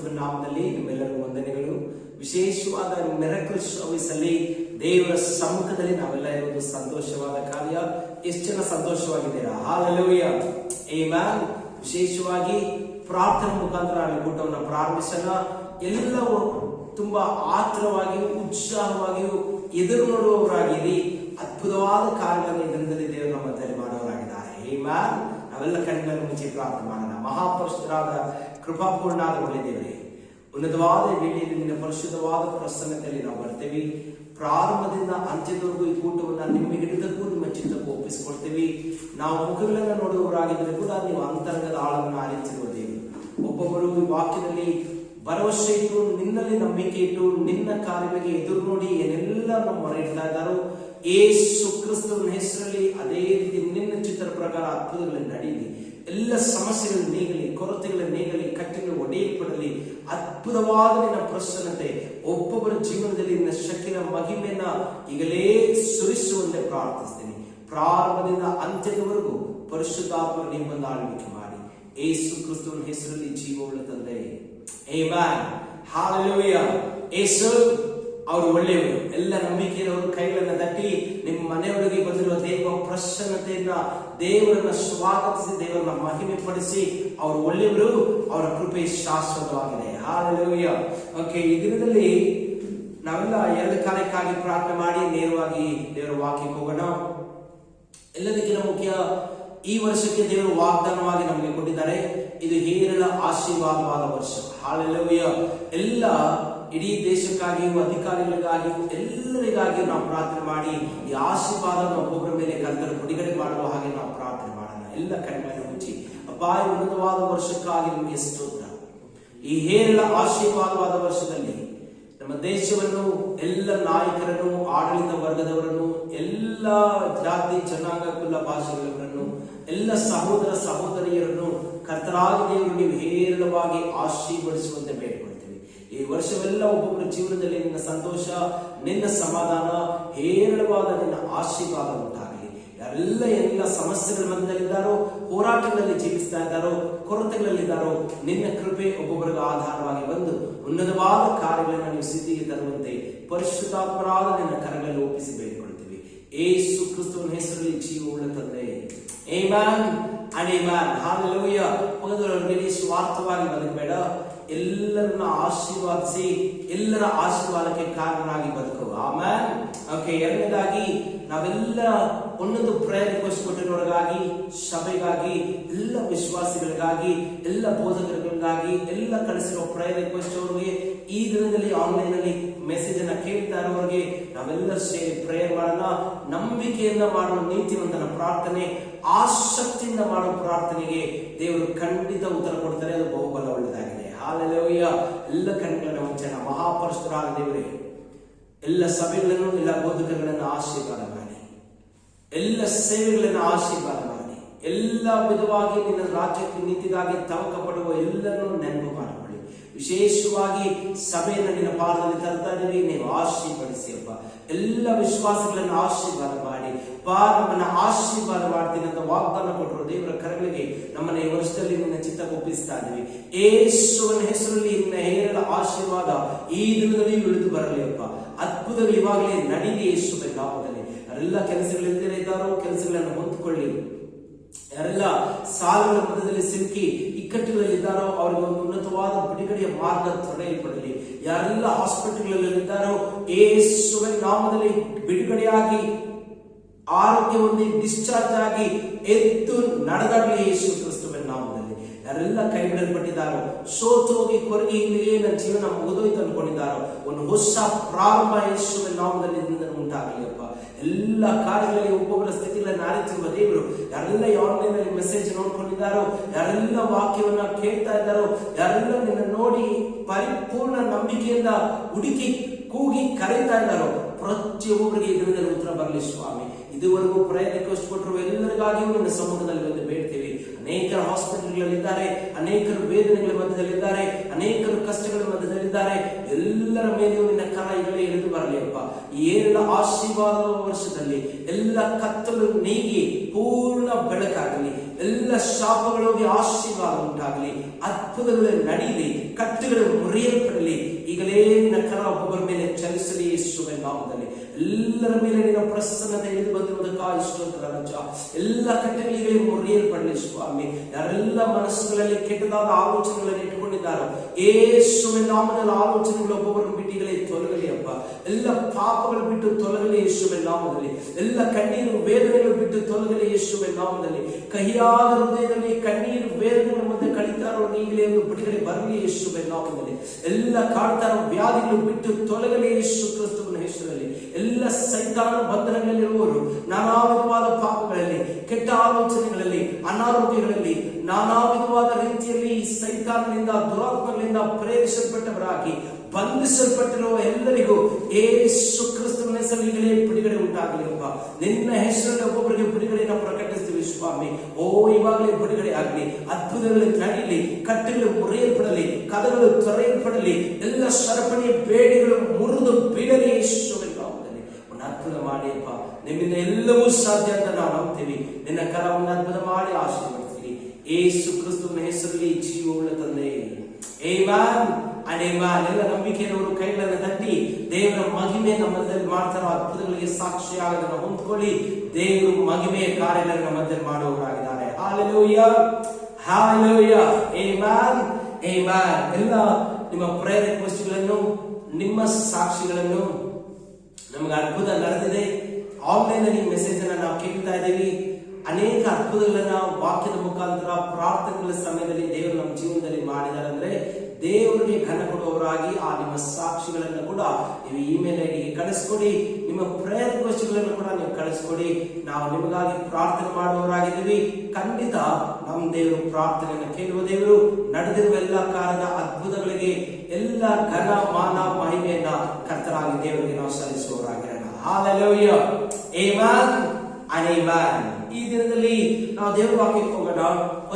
ಕ್ರಿಸ್ತುವಿನ ನಾಮದಲ್ಲಿ ನಿಮ್ಮೆಲ್ಲರಿಗೂ ವಂದನೆಗಳು. ವಿಶೇಷವಾದ ಮಿರಕಲ್ ಸರ್ವಿಸ್ ಅಲ್ಲಿ ದೇವರ ಸಮ್ಮುಖದಲ್ಲಿ ನಾವೆಲ್ಲ ಇರುವುದು ಸಂತೋಷವಾದ ಕಾರ್ಯ. ಎಷ್ಟು ಜನ ಸಂತೋಷವಾಗಿದ್ದೀರಾ? Hallelujah, amen. ವಿಶೇಷವಾಗಿ ಪ್ರಾರ್ಥನೆ ಮುಖಾಂತರ ನಾವು ಕೂಟವನ್ನು ಪ್ರಾರಂಭಿಸೋಣ. ಎಲ್ಲವೂ ತುಂಬಾ ಆತುರವಾಗಿಯೂ ಉತ್ಸಾಹವಾಗಿಯೂ ಎದುರು ನೋಡುವವರಾಗಿರಿ. ಅದ್ಭುತವಾದ ಕಾರ್ಯಗಳನ್ನು ಇದರಿಂದಲೇ ದೇವರು ನಮ್ಮ ಮಧ್ಯದಲ್ಲಿ ಮಾಡುವವರಾಗಿದ್ದಾರೆ. ಆಮೆನ್. ನಾವೆಲ್ಲ ಕಣ್ಣನ್ನು ಮುಚ್ಚಿ ಪ್ರಾರ್ಥನೆ ಮಾಡೋಣ. ಮಹಾಪರಿಶುದ್ಧರಾದ ಕೃಪಾಪೂರ್ಣಾದ ಒಳ್ಳೆ ದೇವರೇ, ಉನ್ನತವಾದ ವೇಳೆಯಲ್ಲಿ ನಿನ್ನ ಪರಿಶುದ್ಧವಾದ ಪ್ರಸನ್ನತೆಯಲ್ಲಿ ನಾವು ಬರ್ತೇವೆ. ಪ್ರಾರಂಭದಿಂದ ಅಂತ್ಯದವರೆಗೂ ಈ ಕೂಟವನ್ನು ನಿಮ್ಮ ಹಿಡಿದಕ್ಕೂ ನಿಮ್ಮ ಚಿತ್ತಕ್ಕೂ ಒಪ್ಪಿಸಿಕೊಡ್ತೇವೆ. ನಾವು ಮುಖಗಳನ್ನು ನೋಡುವವರಾಗಿದ್ದರೆ ಕೂಡ ನೀವು ಅಂತರಂಗದ ಆಳವನ್ನು ಆಲಿಸಿರುವ ದೇವರು. ಒಬ್ಬೊಬ್ಬರು ಈ ವಾಕ್ಯದಲ್ಲಿ ಭರವಸೆ ಇಟ್ಟು, ನಿನ್ನಲ್ಲಿ ನಂಬಿಕೆ ಇಟ್ಟು, ನಿನ್ನ ಕಾರ್ಯಗಳಿಗೆ ಎದುರು ನೋಡಿ ಏನೆಲ್ಲ ನಾವು ಮೊರೆ ಇಡ್ತಾ ಇದ್ದಾರೋ, ಯೇಸು ಕ್ರಿಸ್ತನ ಹೆಸರಲ್ಲಿ ಅದೇ ರೀತಿ ನಿನ್ನ ಚಿತ್ತರ ಪ್ರಕಾರ ಅದ್ಭುತಗಳಲ್ಲಿ ನಡೀಲಿ. ಎಲ್ಲ ಸಮಸ್ಯೆಗಳು ನೀಗಲಿ, ಕೊರತೆಗಳ ನೀಗಲಿ, ಕಟ್ಟೆಗಳು ಒಡೆಯಲ್ಪಡಲಿ. ಅದ್ಭುತವಾದ ನಿನ್ನ ಪ್ರಸನ್ನತೆ ಒಬ್ಬೊಬ್ಬರ ಜೀವನದಲ್ಲಿ ನಿನ್ನ ಶಕ್ತಿಯ ಮಹಿಮೆಯನ್ನ ಈಗಲೇ ಸುರಿಸುವಂತೆ ಪ್ರಾರ್ಥಿಸ್ತೇನೆ. ಪ್ರಾರಂಭದಿಂದ ಅಂತ್ಯದವರೆಗೂ ಪರಿಶುದ್ಧಾತ್ಮ ನೀವು ಬಂದು ಆಳ್ವಿಕೆ ಮಾಡಿ, ಯೇಸು ಕ್ರಿಸ್ತನ ಹೆಸರಲ್ಲಿ ಜೀವವುಳ್ಳ ತಂದೆ, ಆಮೆನ್. ಹಾಲೆಲೂಯಾ. ಯೇಸು ಅವರು ಒಳ್ಳೆಯವರು. ಎಲ್ಲ ನಂಬಿಕೆಯವರು ಕೈಗಳನ್ನು ತಟ್ಟಿ ನಿಮ್ಮ ಮನೆಯೊಳಗೆ ಬಂದಿರುವ ದೇವ ಪ್ರಸನ್ನತೆಯನ್ನ, ದೇವರನ್ನ ಸ್ವಾಗತಿಸಿ, ದೇವರನ್ನ ಮಹಿಮೆ ಪಡಿಸಿ. ಅವರು ಒಳ್ಳೆಯವರು, ಅವರ ಕೃಪೆ ಶಾಶ್ವತವಾಗಿದೆ. ಹಾಲೆಲೂಯಾ. ಓಕೆ, ಈ ದಿನದಲ್ಲಿ ನಾವೆಲ್ಲ ಎರಡು ಕಾರ್ಯಕ್ಕಾಗಿ ಪ್ರಾರ್ಥನೆ ಮಾಡಿ ನೇರವಾಗಿ ದೇವರ ವಾಕ್ಯಕ್ಕೆ ಹೋಗೋಣ. ಎಲ್ಲದಕ್ಕಿಂತ ಮುಖ್ಯ, ಈ ವರ್ಷಕ್ಕೆ ದೇವರು ವಾಗ್ದಾನವಾಗಿ ನಮಗೆ ಕೊಟ್ಟಿದ್ದಾರೆ. ಇದು ಹೇರಳ ಆಶೀರ್ವಾದವಾದ ವರ್ಷ. ಹಾಲೆಲೂಯಾ. ಎಲ್ಲ ಇಡೀ ದೇಶಕ್ಕಾಗಿಯೂ, ಅಧಿಕಾರಿಗಳಿಗಾಗಿಯೂ, ಎಲ್ಲರಿಗಾಗಿಯೂ ನಾವು ಪ್ರಾರ್ಥನೆ ಮಾಡಿ ಈ ಆಶೀರ್ವಾದವನ್ನು ಒಬ್ಬೊಬ್ಬರ ಮೇಲೆ ಕರ್ತರು ಬಿಡುಗಡೆ ಮಾಡುವ ಹಾಗೆ ನಾವು ಪ್ರಾರ್ಥನೆ ಮಾಡೋಣ. ಎಲ್ಲ ಕಣ್ಣನ್ನು ಮುಚ್ಚಿ, ಅಪ್ಪ, ಉನ್ನತವಾದ ವರ್ಷಕ್ಕಾಗಿ ನಿಮಗೆ ಸ್ತೋತ್ರ. ಈ ಹೇರಳ ಆಶೀರ್ವಾದವಾದ ವರ್ಷದಲ್ಲಿ ನಮ್ಮ ದೇಶವನ್ನು, ಎಲ್ಲ ನಾಯಕರನ್ನು, ಆಡಳಿತ ವರ್ಗದವರನ್ನು, ಎಲ್ಲ ಜಾತಿ ಜನಾಂಗ ಕುಲ ಭಾಷೆಗಳವರನ್ನು, ಎಲ್ಲ ಸಹೋದರ ಸಹೋದರಿಯರನ್ನು ಕರ್ತರಾಗಿ ದೇವರು ನೀವು ಹೇರಳವಾಗಿ ಆಶೀರ್ವದಿಸುವಂತೆ ಬೇಡಿಕೊಳ್ತೀವಿ. ಈ ವರ್ಷವೆಲ್ಲ ಒಬ್ಬೊಬ್ಬರ ಜೀವನದಲ್ಲಿ ನಿನ್ನ ಸಂತೋಷ, ನಿನ್ನ ಸಮಾಧಾನ, ಹೇರಳವಾದ ನಿನ್ನ ಆಶೀರ್ವಾದ ಉಂಟಾಗಲಿ. ಯಾರೆಲ್ಲ ಎಲ್ಲ ಸಮಸ್ಯೆಗಳ ಮಧ್ಯದಲ್ಲಿದ್ದಾರೋ, ಹೋರಾಟಗಳಲ್ಲಿ ಜೀವಿಸ್ತಾ ಇದ್ದಾರೋ, ಕೊರತೆಗಳಲ್ಲಿದ್ದಾರೋ, ನಿನ್ನ ಕೃಪೆ ಒಬ್ಬೊಬ್ಬರಿಗೆ ಆಧಾರವಾಗಿ ಬಂದು ಉನ್ನತವಾದ ಕಾರ್ಯಗಳನ್ನು ನೀವು ಸಿದ್ಧಿಗೆ ತರುವಂತೆ ಪರಿಶುದ್ಧಾತ್ಮರಾದ ನಿನ್ನ ಕರಗಳಲ್ಲಿ ಒಪ್ಪಿಸಿ ಬೇಡಿಕೊಳ್ತೀವಿ. ಯೇಸು ಕ್ರಿಸ್ತನ ಹೆಸರಲ್ಲಿ ಜೀವವುಳ್ಳ ತಂದೆ, ಆಮೆನ್ ಅಂಡ್ ಆಮೆನ್. ಹಾಲೆಲೂಯಾ. ಮೊದಲವರಿಗೆ ಸ್ವಾರ್ಥವಾಗಿ ಬದುಕಬೇಡ, ಎಲ್ಲರನ್ನ ಆಶೀರ್ವಾದಿಸಿ ಎಲ್ಲರ ಆಶೀರ್ವಾದಕ್ಕೆ ಕಾರಣನಾಗಿ ಬದುಕು. ಆಮೆನ್. ಓಕೆ, ಎರಡನೇದಾಗಿ ನಾವೆಲ್ಲ ಒಂದೊಂದು ಪ್ರೇಯರ್ ರಿಕ್ವೆಸ್ಟ್ ಕೊಟ್ಟಿರೋರಿಗಾಗಿ, ಸಭೆಗಾಗಿ, ಎಲ್ಲ ವಿಶ್ವಾಸಿಗಳಿಗಾಗಿ, ಎಲ್ಲ ಬೋಧಕರುಗಳಿಗಾಗಿ, ಎಲ್ಲ ಕಳಿಸಿರೋ ಪ್ರೇಯರ್ ರಿಕ್ವೆಸ್ಟ್ ಅವರಿಗೆ, ಈ ದಿನದಲ್ಲಿ ಆನ್ಲೈನ್ ಅಲ್ಲಿ ಮೆಸೇಜ್ ಅನ್ನ ಕೇಳ್ತಾ ಇರೋರಿಗೆ ನಾವೆಲ್ಲ ಸೇರಿ ಪ್ರೇಯರ್ ಮಾಡೋಣ. ನಂಬಿಕೆಯಿಂದ ಮಾಡುವ ನೀತಿವಂತನ ಪ್ರಾರ್ಥನೆ, ಆಸಕ್ತಿಯಿಂದ ಮಾಡುವ ಪ್ರಾರ್ಥನೆಗೆ ದೇವರು ಖಂಡಿತ ಉತ್ತರ ಕೊಡ್ತಾರೆ. ಅದು ಬಹುಬಲ ಒಳ್ಳೆಯದಾಗಿದೆ. ಹಾಲೆಲೂಯಾ. ಎಲ್ಲ ಕಣ್ಗಳನ್ನು ಮುಚ್ಚೋಣ. ಮಹಾಪರಿಶುದ್ಧರಾದ ದೇವರೇ, ಎಲ್ಲ ಸಭೆಗಳನ್ನು, ಎಲ್ಲ ಬೋಧಕರುಗಳನ್ನು ಆಶೀರ್ವಾದ ಮಾಡಿ, ಎಲ್ಲ ಸೇವೆಗಳನ್ನು ಆಶೀರ್ವಾದ ಮಾಡಿ, ಎಲ್ಲ ವಿಧವಾಗಿ ನಿನ್ನ ರಾಜ್ಯಕ್ಕೆ ನೀತಿಗಾಗಿ ತವಕ ಪಡುವ ಎಲ್ಲರನ್ನು ನೆನಪು ಮಾಡಿಕೊಳ್ಳಿ. ವಿಶೇಷವಾಗಿ ಸಭೆಯನ್ನು ನಿನ್ನ ಪಾದದಲ್ಲಿ ತರ್ತಾ ಇದ್ದೀವಿ, ನೀವು ಆಶೀರ್ವದಿಸಿ ಅಪ್ಪ. ಎಲ್ಲ ವಿಶ್ವಾಸಗಳನ್ನು ಆಶೀರ್ವಾದ ಮಾಡಿ, ನಮ್ಮನ್ನ ಆಶೀರ್ವಾದ ಮಾಡ್ತೀನಿ ಅಂತ ವಾಗ್ದಾನ ಕೊಟ್ಟರು ದೇವರ ಕರಗಳಿಗೆ ನಮ್ಮನ್ನ ಈ ವರ್ಷದಲ್ಲಿ ನಿನ್ನ ಚಿತ್ತ ಒಪ್ಪಿಸ್ತಾ ಇದ್ದೀವಿ. ಯೇಸುವಿನ ಹೆಸರಲ್ಲಿ ನಿನ್ನ ಹೇರಳ ಆಶೀರ್ವಾದ ಈ ದಿನದಲ್ಲಿ ಇಳಿದು ಬರಲಿ ಅಪ್ಪ. ಅದ್ಭುತಗಳು ಇವಾಗಲೇ ನಡೀಲಿ ಯೇಸುವಿನ ನಾಮದಲ್ಲಿ. ಯಾರೆಲ್ಲ ಕೆಲಸಗಳಿಲ್ಲದೆ ಇದ್ದಾರೋ ಕೆಲಸಗಳನ್ನು ಹೊಂದಿಕೊಳ್ಳಿ. ಯಾರೆಲ್ಲ ಸಾಲಗಳ ಮಧ್ಯದಲ್ಲಿ ಸಿಲುಕಿ ಇಕ್ಕಟ್ಟುಗಳಲ್ಲಿದ್ದಾರೋ ಅವರಿಗೆ ಒಂದು ಉನ್ನತವಾದ ಬಿಡುಗಡೆಯ ಮಾರ್ಗ ತೊರೆಯಲ್ಪಡಲಿ. ಯಾರೆಲ್ಲ ಹಾಸ್ಪಿಟಲ್ಗಳಲ್ಲಿದ್ದಾರೋ ಯೇಸುವಿನ ನಾಮದಲ್ಲಿ ಬಿಡುಗಡೆಯಾಗಿ, ಆರೋಗ್ಯ ಹೊಂದಿ, ಡಿಸ್ಚಾರ್ಜ್ ಆಗಿ ಎದ್ದು ನಡೆದಾಡಲಿ ಯೇಸು ಕ್ರಿಸ್ತುವಿನ ನಾಮದಲ್ಲಿ. ಯಾರೆಲ್ಲ ಕೈ ಬಿಡಲ್ಪಟ್ಟಿದ್ದಾರೋ, ಸೋತು ಹೋಗಿ ಕೊರಗಿ ಇಲ್ಲಿಗೆ ನನ್ನ ಜೀವನ ಮುಗಿದೋಯ್ತು ಅನ್ಕೊಂಡಿದ್ದಾರೋ, ಒಂದು ಹೊಸ ಪ್ರಾರಂಭ ಯೇಸುವಿನ ನಾಮದಲ್ಲಿ ಉಂಟಾಗಲಿ ಅಪ್ಪ. ಎಲ್ಲ ಕಾರ್ಯಗಳಲ್ಲಿ ಒಬ್ಬೊಬ್ಬರ ಸ್ಥಿತಿಗಳನ್ನು ಆರಿಸಿರುವ ದೇವರು, ಯಾರೆಲ್ಲ ಆನ್ಲೈನ್ ಅಲ್ಲಿ ಮೆಸೇಜ್ ನೋಡ್ಕೊಂಡಿದ್ದಾರೋ, ಯಾರೆಲ್ಲ ವಾಕ್ಯವನ್ನ ಕೇಳ್ತಾ ಇದ್ದಾರೋ, ಯಾರೆಲ್ಲ ನಿನ್ನ ನೋಡಿ ಪರಿಪೂರ್ಣ ನಂಬಿಕೆಯಿಂದ ಹುಡುಕಿ ಕೂಗಿ ಕರೀತಾ ಇದ್ದಾರೋ, ಪ್ರತಿಯೊಬ್ಬರಿಗೆ ಈ ದಿನದಲ್ಲಿ ಉತ್ತರ ಬರಲಿ ಸ್ವಾಮಿ. ಇದುವರೆಗೂ ಪ್ರೇಯರ್ ರಿಕ್ವೆಸ್ಟ್ ಕೊಟ್ಟರು ಎಲ್ಲರಿಗಾಗಿಯೂ ನಿನ್ನ ಸಮ್ಮುಖದಲ್ಲಿ ಬಂದು ಬೇಡ್ತೇವೆ. ಅನೇಕರು ಹಾಸ್ಪಿಟಲ್ಗಳಿದ್ದಾರೆ, ಅನೇಕರು ವೇದನೆಗಳ ಮಧ್ಯದಲ್ಲಿದ್ದಾರೆ, ಅನೇಕರು ಕಷ್ಟಗಳ ಮಧ್ಯದಲ್ಲಿದ್ದಾರೆ. ಎಲ್ಲರ ಮೇಲೆಯೂ ನಿನ್ನ ಕರ ಈಗಲೇ ಇಳಿದು ಬರಲಿ ಅಪ್ಪ. ಈ ಏರಳ ಆಶೀರ್ವಾದದ ವರ್ಷದಲ್ಲಿ ಎಲ್ಲ ಕತ್ತಲು ನೀಗಿ ಪೂರ್ಣ ಬೆಳಕಾಗಲಿ. ಎಲ್ಲ ಶಾಪಗಳಿಗೆ ಆಶೀರ್ವಾದ ಉಂಟಾಗಲಿ. ಅದ್ಭುತಗಳು ನಡೀಲಿ, ಕಟ್ಟುಗಳು ನಾಮದಲ್ಲಿ. ಎಲ್ಲರ ಮೇಲೆ ನಿನ್ನ ಪ್ರಸನ್ನತೆ ಇಳಿದು ಬಂದಿರುವುದಕ್ಕಾಗಿ ಸ್ತೋತ್ರ ರಾಜ. ಎಲ್ಲ ಕಟ್ಟಳೆಗಳಿಗೆ ಮುರಿಯಲ್ಪಡಲಿ ಸ್ವಾಮಿ. ಯಾರೆಲ್ಲ ಮನಸ್ಸುಗಳಲ್ಲಿ ಕೆಟ್ಟದಾದ ಆಲೋಚನೆಗಳನ್ನು ಇಟ್ಟುಕೊಂಡಿದ್ದಾರೋ ಯೇಸುವಿನ ನಾಮದಲ್ಲಿ ಆಲೋಚನೆಗಳು ಒಬ್ಬೊಬ್ಬರನ್ನು ಬಿಟ್ಟಿಗಳೇ ತೊಲಗಲಿ ಅಪ್ಪ. ಎಲ್ಲ ಪಾಪಗಳು ಬಿಟ್ಟು ತೊಲಗಲಿ ಯೇಸುವಿನ ನಾಮದಲ್ಲಿ. ಎಲ್ಲ ಕಣ್ಣೀರು ವೇದನೆಗಳು ಬಿಟ್ಟು ತೊಲಗಲಿ ಯೇಸುವಿನ ನಾಮದಲ್ಲಿ. ಕಹಿಯಾದ ಹೃದಯದಲ್ಲಿ ಕಣ್ಣೀರು ವೇದನೆಗಳ ಮುಂದೆ ಕಳೀತಾರೋ ಈಗಲೇ ಒಂದು ಬಿಡುಗಡೆ ಬರಲಿ ಯೇಸುವಿನ ನಾಮದಲ್ಲಿ. ಎಲ್ಲ ಕಾಡ್ತಾರೋ ವ್ಯಾಧಿಗಳು ಬಿಟ್ಟು ತೊಲಗಲಿ ಯೇಸು ಕ್ರಿಸ್ತನ ಹೆಸರಲ್ಲಿ. ಎಲ್ಲ ಸೈತಾನ ಬಂಧನಗಳಲ್ಲಿರುವವರು ನಾನಾ ವಿಧವಾದ ಪಾಪಗಳಲ್ಲಿ, ಕೆಟ್ಟ ಆಲೋಚನೆಗಳಲ್ಲಿ, ಅನಾರೋಗ್ಯಗಳಲ್ಲಿ, ನಾನಾ ವಿಧವಾದ ರೀತಿಯಲ್ಲಿ ಸೈತಾನನಿಂದ ದುರಾತ್ಮಗಳಿಂದ ಪ್ರೇರಿಸಲ್ಪಟ್ಟವರಾಗಿ ಬಂಧಿಸಲ್ಪಟ್ಟಿರುವ ಎಲ್ಲರಿಗೂ ಯೇಸು ಕ್ರಿಸ್ತನ ಹೆಸರಿನಲ್ಲಿ ಬಿಡುಗಡೆ ಉಂಟಾಗಲಿಪ್ಪ. ನಿನ್ನ ಹೆಸರಲ್ಲಿ ಒಬ್ಬೊಬ್ಬರಿಗೆ ಬಿಡುಗಡೆಯನ್ನು ಪ್ರಕಟಿಸ್ತೀವಿ ಸ್ವಾಮಿ. ಇವಾಗಲೇ ಬಿಡುಗಡೆ ಆಗಲಿ, ಅದ್ಭುತಗಳು ನಡೀಲಿ, ಕಟ್ಟೆಗಳು ಮುರಿಯಲ್ಪಡಲಿ, ಕದಗಳು ತೊರೆಯಲ್ಪಡಲಿ, ಎಲ್ಲ ಸರಪಣಿಯ ಬೇಡಿಗಳು ಮುರಿದು ಬೀಳಲಿ ಯೇಸುವಿನ ನಾಮದಲ್ಲಿ. ಒಂದು ಅದ್ಭುತ ಮಾಡಿಯಪ್ಪ. ನಿಮ್ಮಿಂದ ಎಲ್ಲವೂ ಸಾಧ್ಯ ಅಂತ ನಾವು ನಂಬ್ತೀವಿ. ನಿನ್ನ ಕರವನ್ನು ಅದ್ಭುತ ಮಾಡಿ ಆಶೀರ್ವದಿಸ್ತೀವಿ ಯೇಸು ಕ್ರಿಸ್ತನ ಹೆಸರಲ್ಲಿ ಜೀವವುಳ್ಳ ತಂದೆ. Amen and amen. ಎಲ್ಲ ನಂಬಿಕೆಯವರು ಕೈಗಳನ್ನು ತಟ್ಟಿ ದೇವರ ಮಹಿಮೆ ನಮ್ಮಲ್ಲಿ ಮಾಡ್ತಾರೋ ಅದ್ಭುತಗಳಿಗೆ ಸಾಕ್ಷಿಯಾಗದನ್ನು ಹೊಂದ್ಕೊಳ್ಳಿ. ದೇವರು ಮಹಿಮೆಯ ಕಾರ್ಯಗಳನ್ನು ನಮ್ಮಲ್ಲಿ ಮಾಡುವವರಾಗಿದ್ದಾರೆ. Hallelujah, hallelujah, amen, amen. ಎಲ್ಲ ನಿಮ್ಮ ಪ್ರೇಯರ್ ರಿಕ್ವೆಸ್ಟ್ಗಳನ್ನು, ನಿಮ್ಮ ಸಾಕ್ಷಿಗಳನ್ನು, ನಮಗೆ ಅದ್ಭುತ ನಡೆದಿದೆ ಆನ್ಲೈನ್ ಅಲ್ಲಿ ಮೆಸೇಜ್ ಅನ್ನ ನಾವು ಕೇಳ್ತಾ ಇದ್ದೀವಿ. ಅನೇಕ ಅದ್ಭುತಗಳನ್ನ ವಾಕ್ಯದ ಮುಖಾಂತರ ಪ್ರಾರ್ಥನೆಗಳ ಸಮಯದಲ್ಲಿ ದೇವರು ನಮ್ಮ ಜೀವನದಲ್ಲಿ ಮಾಡಿದ್ದಾರೆ. ಅಂದ್ರೆ ದೇವರಿಗೆ ಘನ ಕೊಡುವವರಾಗಿ ಆ ನಿಮ್ಮ ಸಾಕ್ಷಿಗಳನ್ನು ಕೂಡ ನೀವು ಇಮೇಲ್ ಐಡಿಗೆ ಕಳಿಸ್ಕೊಡಿ. ನಿಮ್ಮ ಪ್ರೇಯರ್ ರಿಕ್ವೆಸ್ಟ್ಗಳನ್ನು ಕೂಡ ನೀವು ಕಳಿಸ್ಕೊಡಿ. ನಾವು ನಿಮಗಾಗಿ ಪ್ರಾರ್ಥನೆ ಮಾಡುವವರಾಗಿದ್ದೀವಿ. ಖಂಡಿತ ನಮ್ಮ ದೇವರು ಪ್ರಾರ್ಥನೆಯನ್ನು ಕೇಳುವ ದೇವರು. ನಡೆದಿರುವ ಎಲ್ಲ ಕಾರ್ಯದ ಅದ್ಭುತಗಳಿಗೆ ಎಲ್ಲ ಘನ ಮಾನ ಮಹಿಮೆಯನ್ನ ಕರ್ತರಾಗಿ ದೇವರಿಗೆ ನಾವು ಸಲ್ಲಿಸುವವರಾಗಿರೋಣ. Hallelujah, amen and amen. ಈ ದಿನದಲ್ಲಿ ನಾವು ದೇವರ ವಾಕ್ಯಕ್ಕೆ ಹೋಗೋಣ.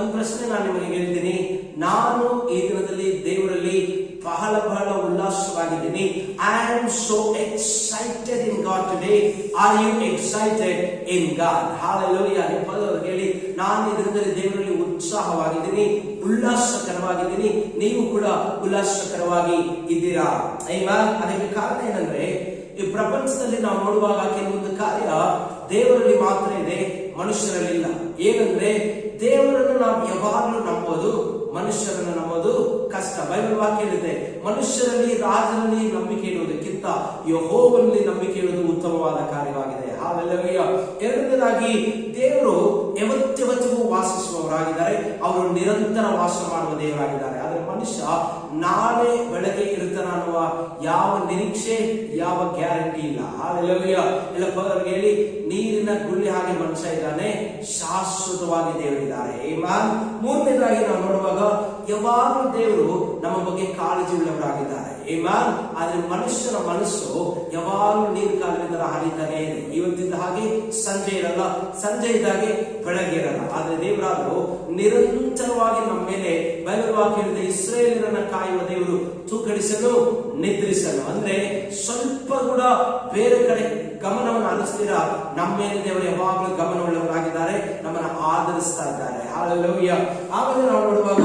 ಒಂದು ಪ್ರಶ್ನೆ ನಾನು ನಿಮಗೆ ಹೇಳ್ತೀನಿ. ನಾನು ಈ ದಿನದಲ್ಲಿ ದೇವರಲ್ಲಿ ಬಹಳ ಉಲ್ಲಾಸವಾಗಿದ್ದೀನಿ. I am so excited in God today. Are you excited in God? Hallelujah. ಹೇಳಿ, ನಾನು ಈ ದಿನದಲ್ಲಿ ದೇವರಲ್ಲಿ ಉತ್ಸಾಹವಾಗಿದ್ದೀನಿ, ಉಲ್ಲಾಸಕರವಾಗಿದ್ದೀನಿ. ನೀವು ಕೂಡ ಉಲ್ಲಾಸಕರವಾಗಿ ಇದ್ದೀರಾ? ಆಮೆನ್. ಅದಕ್ಕೆ ಕಾರಣ ಏನಂದ್ರೆ, ಈ ಪ್ರಪಂಚದಲ್ಲಿ ನಾವು ನೋಡುವಾಗ ಕೆಲವೊಂದು ಕಾರ್ಯ ದೇವರಲ್ಲಿ ಮಾತ್ರ ಇದೆ, ಮನುಷ್ಯರಲ್ಲಿಲ್ಲ. ಏನಂದ್ರೆ, ದೇವರನ್ನು ನಾವು ಯಾವಾಗಲೂ ನಂಬೋದು, ಮನುಷ್ಯರನ್ನು ನಂಬೋದು ಕಷ್ಟ. ಬೈಬಲ್ ವಾಕ್ಯ ಹೇಳಿದೆ, ಮನುಷ್ಯರಲ್ಲಿ ರಾಜರಲ್ಲಿ ನಂಬಿಕೆ ಇಡುವುದಕ್ಕಿಂತ ಯೆಹೋವನಲ್ಲಿ ನಂಬಿಕೆ ಇಡುವುದು ಉತ್ತಮವಾದ ಕಾರ್ಯವಾಗಿದೆ. ಹಲ್ಲೆಲೂಯಾ. ಎರಡನೇದಾಗಿ, ದೇವರು ಯಾವತ್ತಿಗೂ ವಾಸಿಸುವವರಾಗಿದ್ದಾರೆ. ಅವರು ನಿರಂತರ ವಾಸ ಮಾಡುವ ದೇವರಾಗಿದ್ದಾರೆ. ಆದ್ರೆ ಮನುಷ್ಯ ನಾಳೆ ಬೆಳಗ್ಗೆ ಇರ್ತಾನ ಅನ್ನುವ ಯಾವ ನಿರೀಕ್ಷೆ, ಯಾವ ಗ್ಯಾರಂಟಿ ಇಲ್ಲ. ಹಲ್ಲೆಲೂಯಾ. ಎಲ್ಲ ಪದರಿಗೆ ಹೇಳಿ, ನೀರಿನ ಗುಳ್ಳಿ ಹಾಗೆ ಮನುಷ್ಯ ಇದ್ದಾನೆ, ಶಾಶ್ವತವಾಗಿ ದೇವರಿದ್ದಾರೆ. ಆಮೆನ್. ಮೂರನೇದಾಗಿ ನಾವು ನೋಡುವಾಗ ಯಾವಾಗಲೂ ದೇವರು ನಮ್ಮ ಬಗ್ಗೆ ಕಾಳಜಿ ಉಳ್ಳವರಾಗಿದ್ದಾರೆ. ಆಮೆನ್. ಆದ್ರೆ ಮನುಷ್ಯನ ಮನಸ್ಸು ಯಾವಾಗಲೂ ನೀರು ಕಾಲಿನ ತರ ಹರಿತಾನೆ ಇದೆ. ಇವತ್ತಿದ್ದ ಹಾಗೆ ಸಂಜೆ ಇರಲ್ಲ, ಸಂಜೆ ಇದ್ದಾಗೆ ಬೆಳಗ್ಗೆ ಇರಲ್ಲ. ಆದ್ರೆ ದೇವರಾದ್ರು ನಿರಂತರವಾಗಿ ನಮ್ಮ ಮೇಲೆ ಬೈಬಲ್ ವಾಕ್ಯ ಹೇಳಿದೆ, ಇಸ್ರಾಯೇಲರನ್ನ ಕಾಯುವ ದೇವರು ತೂಕಡಿಸಲು ನಿದ್ರಿಸಲು. ಅಂದ್ರೆ ಸ್ವಲ್ಪ ಕೂಡ ಬೇರೆ ಕಡೆ ಗಮನವನ್ನು ಹರಿಸ್ತೀರಾ, ನಮ್ಮ ಮೇಲೆ ದೇವರು ಯಾವಾಗಲೂ ಗಮನವುಳ್ಳವರಾಗಿದ್ದಾರೆ, ನಮ್ಮನ್ನು ಆಧರಿಸ್ತಾ ಇದ್ದಾರೆ. ಹಲ್ಲೆಲೂಯಾ. ಆಮೇಲೆ ನಾವು ನೋಡುವಾಗ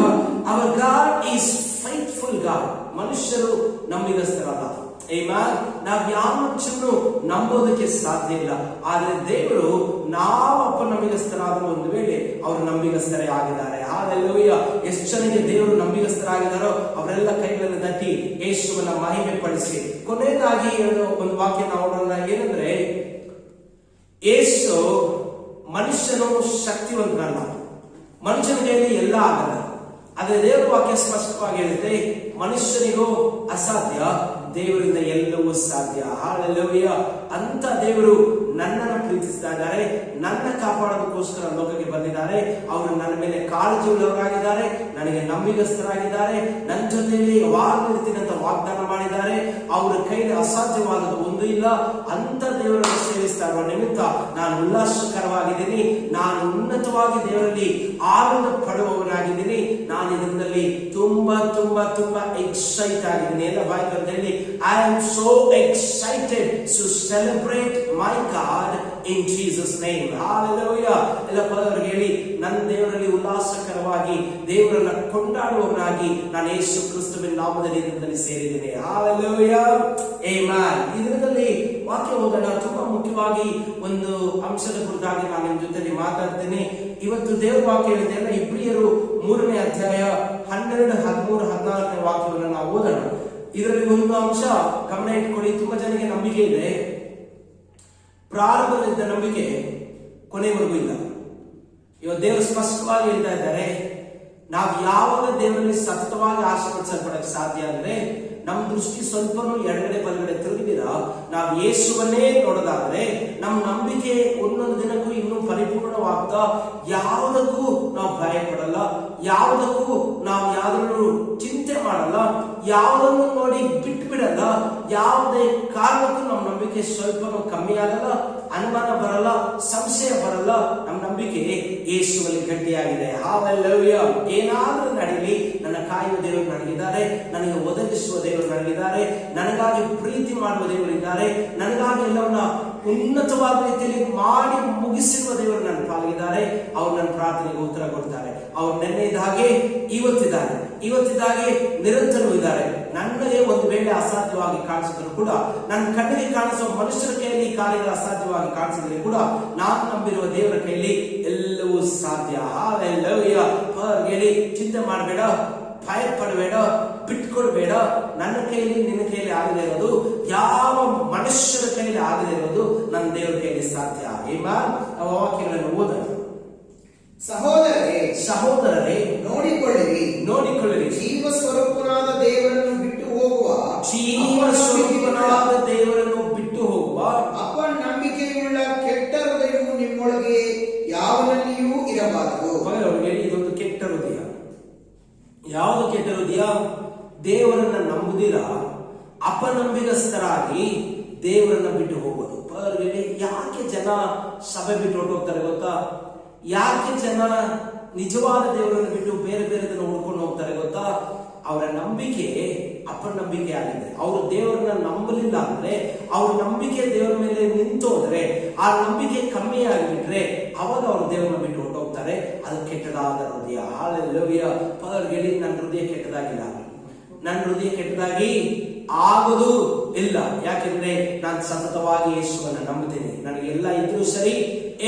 ಅವರ್ ಗಾಡ್ ಈಸ್ ಫೈಟ್ಫುಲ್ ಗಾಡ್. ಮನುಷ್ಯರು ನಂಬಿಗಸ್ತರಲ್ಲ. ಆಮೆನ್. ನಾವು ಯಾವ ಮನುಷ್ಯನು ನಂಬೋದಕ್ಕೆ ಸಾಧ್ಯ ಇಲ್ಲ. ಆದ್ರೆ ದೇವರು ನಾವಪ್ಪ ನಂಬಿಗಸ್ತರಾದ ಒಂದು ವೇಳೆ ಅವರು ನಂಬಿಗಸ್ತರೇ ಆಗಿದ್ದಾರೆ. ಹಲ್ಲೆಲೂಯಾ. ಎಷ್ಟು ಜನರಿಗೆ ದೇವರು ನಂಬಿಗಸ್ತರಾಗಿದ್ದಾರೋ ಅವರೆಲ್ಲ ಕೈಗಳನ್ನು ತಟ್ಟಿ ಯೇಸುವನ್ನ ಮಹಿಮೆ ಪಡಿಸಿ. ಕೊನೆಯದಾಗಿ ಒಂದು ವಾಕ್ಯ ನಾವು ನೋಡೋಣ. ಏನಂದ್ರೆ, ಯೇಸು ಮನುಷ್ಯನು ಶಕ್ತಿವಂತನಲ್ಲ, ಮನುಷ್ಯನ ಕೈಯಲ್ಲಿ ಎಲ್ಲ ಆಗಲ್ಲ. ಆದ್ರೆ ದೇವರ ವಾಕ್ಯ ಸ್ಪಷ್ಟವಾಗಿ ಹೇಳುತ್ತೆ, ಮನುಷ್ಯನಿಗೂ ಅಸಾಧ್ಯ, ದೇವರಿಂದ ಎಲ್ಲವೂ ಸಾಧ್ಯ. ಹಲ್ಲೆಲೂಯಾ. ಅಂತ ದೇವರು ನನ್ನನ್ನು ಪ್ರೀತಿಸ್ತಾ ಇದ್ದಾರೆ, ನನ್ನ ಕಾಪಾಡೋದಕ್ಕೋಸ್ಕರ ಲೋಕಕ್ಕೆ ಬಂದಿದ್ದಾರೆ. ಅವರು ನನ್ನ ಮೇಲೆ ಕಾಳಜಿ ಉಳ್ಳವರಾಗಿದ್ದಾರೆ, ನನಗೆ ನಂಬಿಗಸ್ತರಾಗಿದ್ದಾರೆ, ನನ್ನ ಜೊತೆಯಲ್ಲಿ ಯಾವಾಗಲೂ ಇರ್ತೀನಿ ಅಂತ ವಾಗ್ದಾನ ಮಾಡಿದ್ದಾರೆ. ಅವರ ಕೈಲಿ ಅಸಾಧ್ಯವಾದದ್ದು ಒಂದು ಇಲ್ಲ. ಅಂತ ದೇವರನ್ನು ಸೇವಿಸ್ತಾ ಇರುವ ನಿಮಿತ್ತ ನಾನು ಉಲ್ಲಾಸಕರವಾಗಿದ್ದೀನಿ. ನಾನು ಉನ್ನತವಾಗಿ ದೇವರಲ್ಲಿ ಆನಂದ ಪಡುವವನಾಗಿದ್ದೀನಿ. ನಾನು ಇದರಲ್ಲಿ ತುಂಬಾ ತುಂಬಾ ತುಂಬಾ ಎಕ್ಸೈಟ್ ಆಗಿದ್ದೀನಿ. ಎಲ್ಲ ಬಾಯ್ಕಲ್ಲಿ I am so excited to celebrate my God in Jesus name. Hallelujah. ಎಲ್ಲ ಪದವರಿಗೆ ಹೇಳಿ, ನನ್ನ ದೇವರಲ್ಲಿ ಉಲ್ಲಾಸಕರವಾಗಿ ದೇವರನ್ನ ಕೊಂಡಾಡುವವನಾಗಿ ನಾನು ಯೇಸು ಕ್ರಿಸ್ತುವಿನ ನಾಮದಲ್ಲಿ ಇದರಲ್ಲಿ ಸೇರಿದ್ದೇನೆ. Hallelujah. Amen. ಇದರಲ್ಲಿ ವಾಕ್ಯ ಓದೋಣ. ತುಂಬಾ ಮುಖ್ಯವಾಗಿ ಒಂದು ಅಂಶದ ಕುರಿತಾಗಿ ನಾನು ನಿಮ್ಮ ಜೊತೆಲಿ ಮಾತಾಡ್ತೇನೆ. ಇವತ್ತು ದೇವರ ವಾಕ್ಯ ಹೇಳಿದೆಯಲ್ಲ, ಇಬ್ರಿಯರು 3ನೇ ಅಧ್ಯಾಯ 12, 13, 14ನೇ ವಾಕ್ಯವನ್ನು ನಾವು ಓದೋಣ. ಇದರಲ್ಲಿ ಒಂದು ಅಂಶ ಗಮನ ಇಟ್ಕೊಳ್ಳಿ. ತುಂಬಾ ಜನಕ್ಕೆ ನಂಬಿಕೆ ಇದೆ, ಪ್ರಾರಂಭದಲ್ಲಿದ್ದ ನಂಬಿಕೆ ಕೊನೆವರೆಗೂ ಇಲ್ಲ. ಇವತ್ತು ದೇವರು ಸ್ಪಷ್ಟವಾಗಿ ಹೇಳ್ತಾ ಇದ್ದಾರೆ, ನಾವು ಯಾವಾಗ ದೇವರಲ್ಲಿ ಸತತವಾಗಿ ಆಶೀರ್ವದಿಸಲ್ಪಡಕ್ಕೆ ಸಾಧ್ಯ ಅಂದ್ರೆ, ನಮ್ಮ ದೃಷ್ಟಿ ಸ್ವಲ್ಪನೂ ಎಡಗಡೆ ಬಲಗಡೆ ತಿರುಗಿದಿರ ನಾವು ಯೇಸುವನ್ನೇ ನೋಡೋದಾದ್ರೆ, ನಮ್ಮ ನಂಬಿಕೆ ಒಂದೊಂದು ದಿನಕ್ಕೂ ಇನ್ನೂ ಪರಿಪೂರ್ಣವಾಗ್ತಾ, ಯಾವುದಕ್ಕೂ ನಾವು ಭಯ ಪಡಲ್ಲ, ಯಾವುದಕ್ಕೂ ನಾವು ಯಾವ್ದಾದ್ರು ಚಿಂತೆ ಮಾಡಲ್ಲ, ಯಾವುದನ್ನು ನೋಡಿ ಬಿಟ್ಟು ಬಿಡಲ್ಲ, ಯಾವುದೇ ಕಾರಣಕ್ಕೂ ನಮ್ಮ ನಂಬಿಕೆ ಸ್ವಲ್ಪನೂ ಕಮ್ಮಿ ಆಗಲ್ಲ, ಅನುಮಾನ ಬರಲ್ಲ, ಸಂಶಯ ಬರಲ್ಲ. ನಮ್ಮ ನಂಬಿಕೆ ಯೇಸುವಲ್ಲಿ ಗಟ್ಟಿಯಾಗಿದೆ. ಹಾಲೆಲೂಯಾ. ಏನಾದ್ರೂ ನಡೀಲಿ, ನನ್ನ ಕಾಯುವ ದೇವರು ನನಗಿದ್ದಾರೆ, ನನಗೆ ಒದಗಿಸುವ ದೇವರು ನನಗಿದ್ದಾರೆ, ನನಗಾಗಿ ಪ್ರೀತಿ ಮಾಡುವ ದೇವರಿದ್ದಾರೆ, ನನಗಾಗಿ ಎಲ್ಲವನ್ನ ಉನ್ನತವಾದ ರೀತಿಯಲ್ಲಿ ಮಾಡಿ ಮುಗಿಸಿರುವ ದೇವರು ನನ್ನ ಪಾಲಿಗಿದ್ದಾರೆ. ಅವ್ರು ನನ್ನ ಪ್ರಾರ್ಥನೆಗೆ ಉತ್ತರ ಕೊಡ್ತಾರೆ. ಅವ್ರು ನೆನ್ನೆ ಇದ್ದಾಗೆ ಇವತ್ತಿದ್ದಾಗೆ ನಿರಂತರವೂ ಇದ್ದಾರೆ. ನನಗೆ ಒಂದು ವೇಳೆ ಅಸಾಧ್ಯವಾಗಿ ಕಾಣಿಸಿದ್ರು ಕೂಡ, ನನ್ನ ಕಣ್ಣಿಗೆ ಕಾಣಿಸುವ ಮನುಷ್ಯರ ಕೈಯಲ್ಲಿ ಈ ಕಾರ್ಯಗಳು ಅಸಾಧ್ಯವಾಗಿ ಕಾಣಿಸಿದ್ರೆ ಕೂಡ, ನಾನು ನಂಬಿರುವ ದೇವರ ಕೈಯಲ್ಲಿ ಎಲ್ಲವೂ ಸಾಧ್ಯ. ಹಾಲೆಲೂಯಾ. ಹೇಳಿ, ಚಿಂತೆ ಮಾಡಬೇಡ, ಭಯ ಪಡಬೇಡ, ಬಿಟ್ಕೊಡ್ಬೇಡ. ನನ್ನ ಕೈಯಲ್ಲಿ ನಿನ್ನ ಕೈಯಲ್ಲಿ ಆಗದೆ ಇರೋದು, ಯಾವ ಮನುಷ್ಯರ ಕೈಯಲ್ಲಿ ಆಗದೆ ಇರೋದು ನನ್ನ ದೇವರ ಕೈಯಲ್ಲಿ ಸಾಧ್ಯ. ಆ ವಾಕ್ಯಗಳನ್ನು ಓದೋಣ. ಸಹೋದರರೇ ನೋಡಿಕೊಳ್ಳಿರಿ, ಜೀವ ಸ್ವರೂಪನಾದ ದೇವರನ್ನು ಬಿಟ್ಟು ಹೋಗುವ ಅಪನಂಬಿಕೆಯುಳ್ಳ ಕೆಟ್ಟ ಹೃದಯವು ನಿಮ್ಮೊಳಗೆ ಯಾವನಲ್ಲಿಯೂ ಇರಬಾರದು. ಇದೊಂದು ಕೆಟ್ಟ ಹೃದಯ. ಯಾವುದು ಕೆಟ್ಟ ಹೃದಯ? ದೇವರನ್ನ ನಂಬುದಿರ, ಅಪನಂಬಿಗಸ್ಥರಾಗಿ ದೇವರನ್ನ ಬಿಟ್ಟು ಹೋಗೋದು. ಯಾಕೆ ಜನ ಸಭೆ ಬಿಟ್ಟು ಹೊರಟೋಗ್ತಾರೆ ಗೊತ್ತಾ? ಯಾಕೆ ಜನ ನಿಜವಾದ ದೇವರನ್ನು ಬಿಟ್ಟು ಬೇರೆ ಬೇರೆದನ್ನು ಹುಡ್ಕೊಂಡು ಹೋಗ್ತಾರೆ ಗೊತ್ತಾ? ಅವರ ನಂಬಿಕೆ ಅಪನಂಬಿಕೆ ಆಗಿದೆ. ಅವರು ದೇವರನ್ನ ನಂಬಲಿಲ್ಲ ಅಂದ್ರೆ, ಅವ್ರ ನಂಬಿಕೆ ದೇವರ ಮೇಲೆ ನಿಂತೋದ್ರೆ, ಆ ನಂಬಿಕೆ ಕಮ್ಮಿ ಆಗಿಬಿಟ್ರೆ ಅವಾಗ ಅವರು ದೇವರನ್ನ ಬಿಟ್ಟು ಹೊರಟೋಗ್ತಾರೆ. ಅದು ಕೆಟ್ಟದಾದ ಹೃದಯ. ಹಾಲೆಲೂಯಾ. ಹೇಳಿ, ನನ್ನ ಹೃದಯ ಕೆಟ್ಟದಾಗಿಲ್ಲ, ನನ್ನ ಹೃದಯ ಕೆಟ್ಟದಾಗಿ ಆಗುದು ಇಲ್ಲ. ಯಾಕೆಂದ್ರೆ ನಾನು ಸತತವಾಗಿ ಯೇಸುವನ್ನ ನಂಬುತ್ತೇನೆ. ನನಗೆ ಎಲ್ಲ ಇದ್ರೂ ಸರಿ,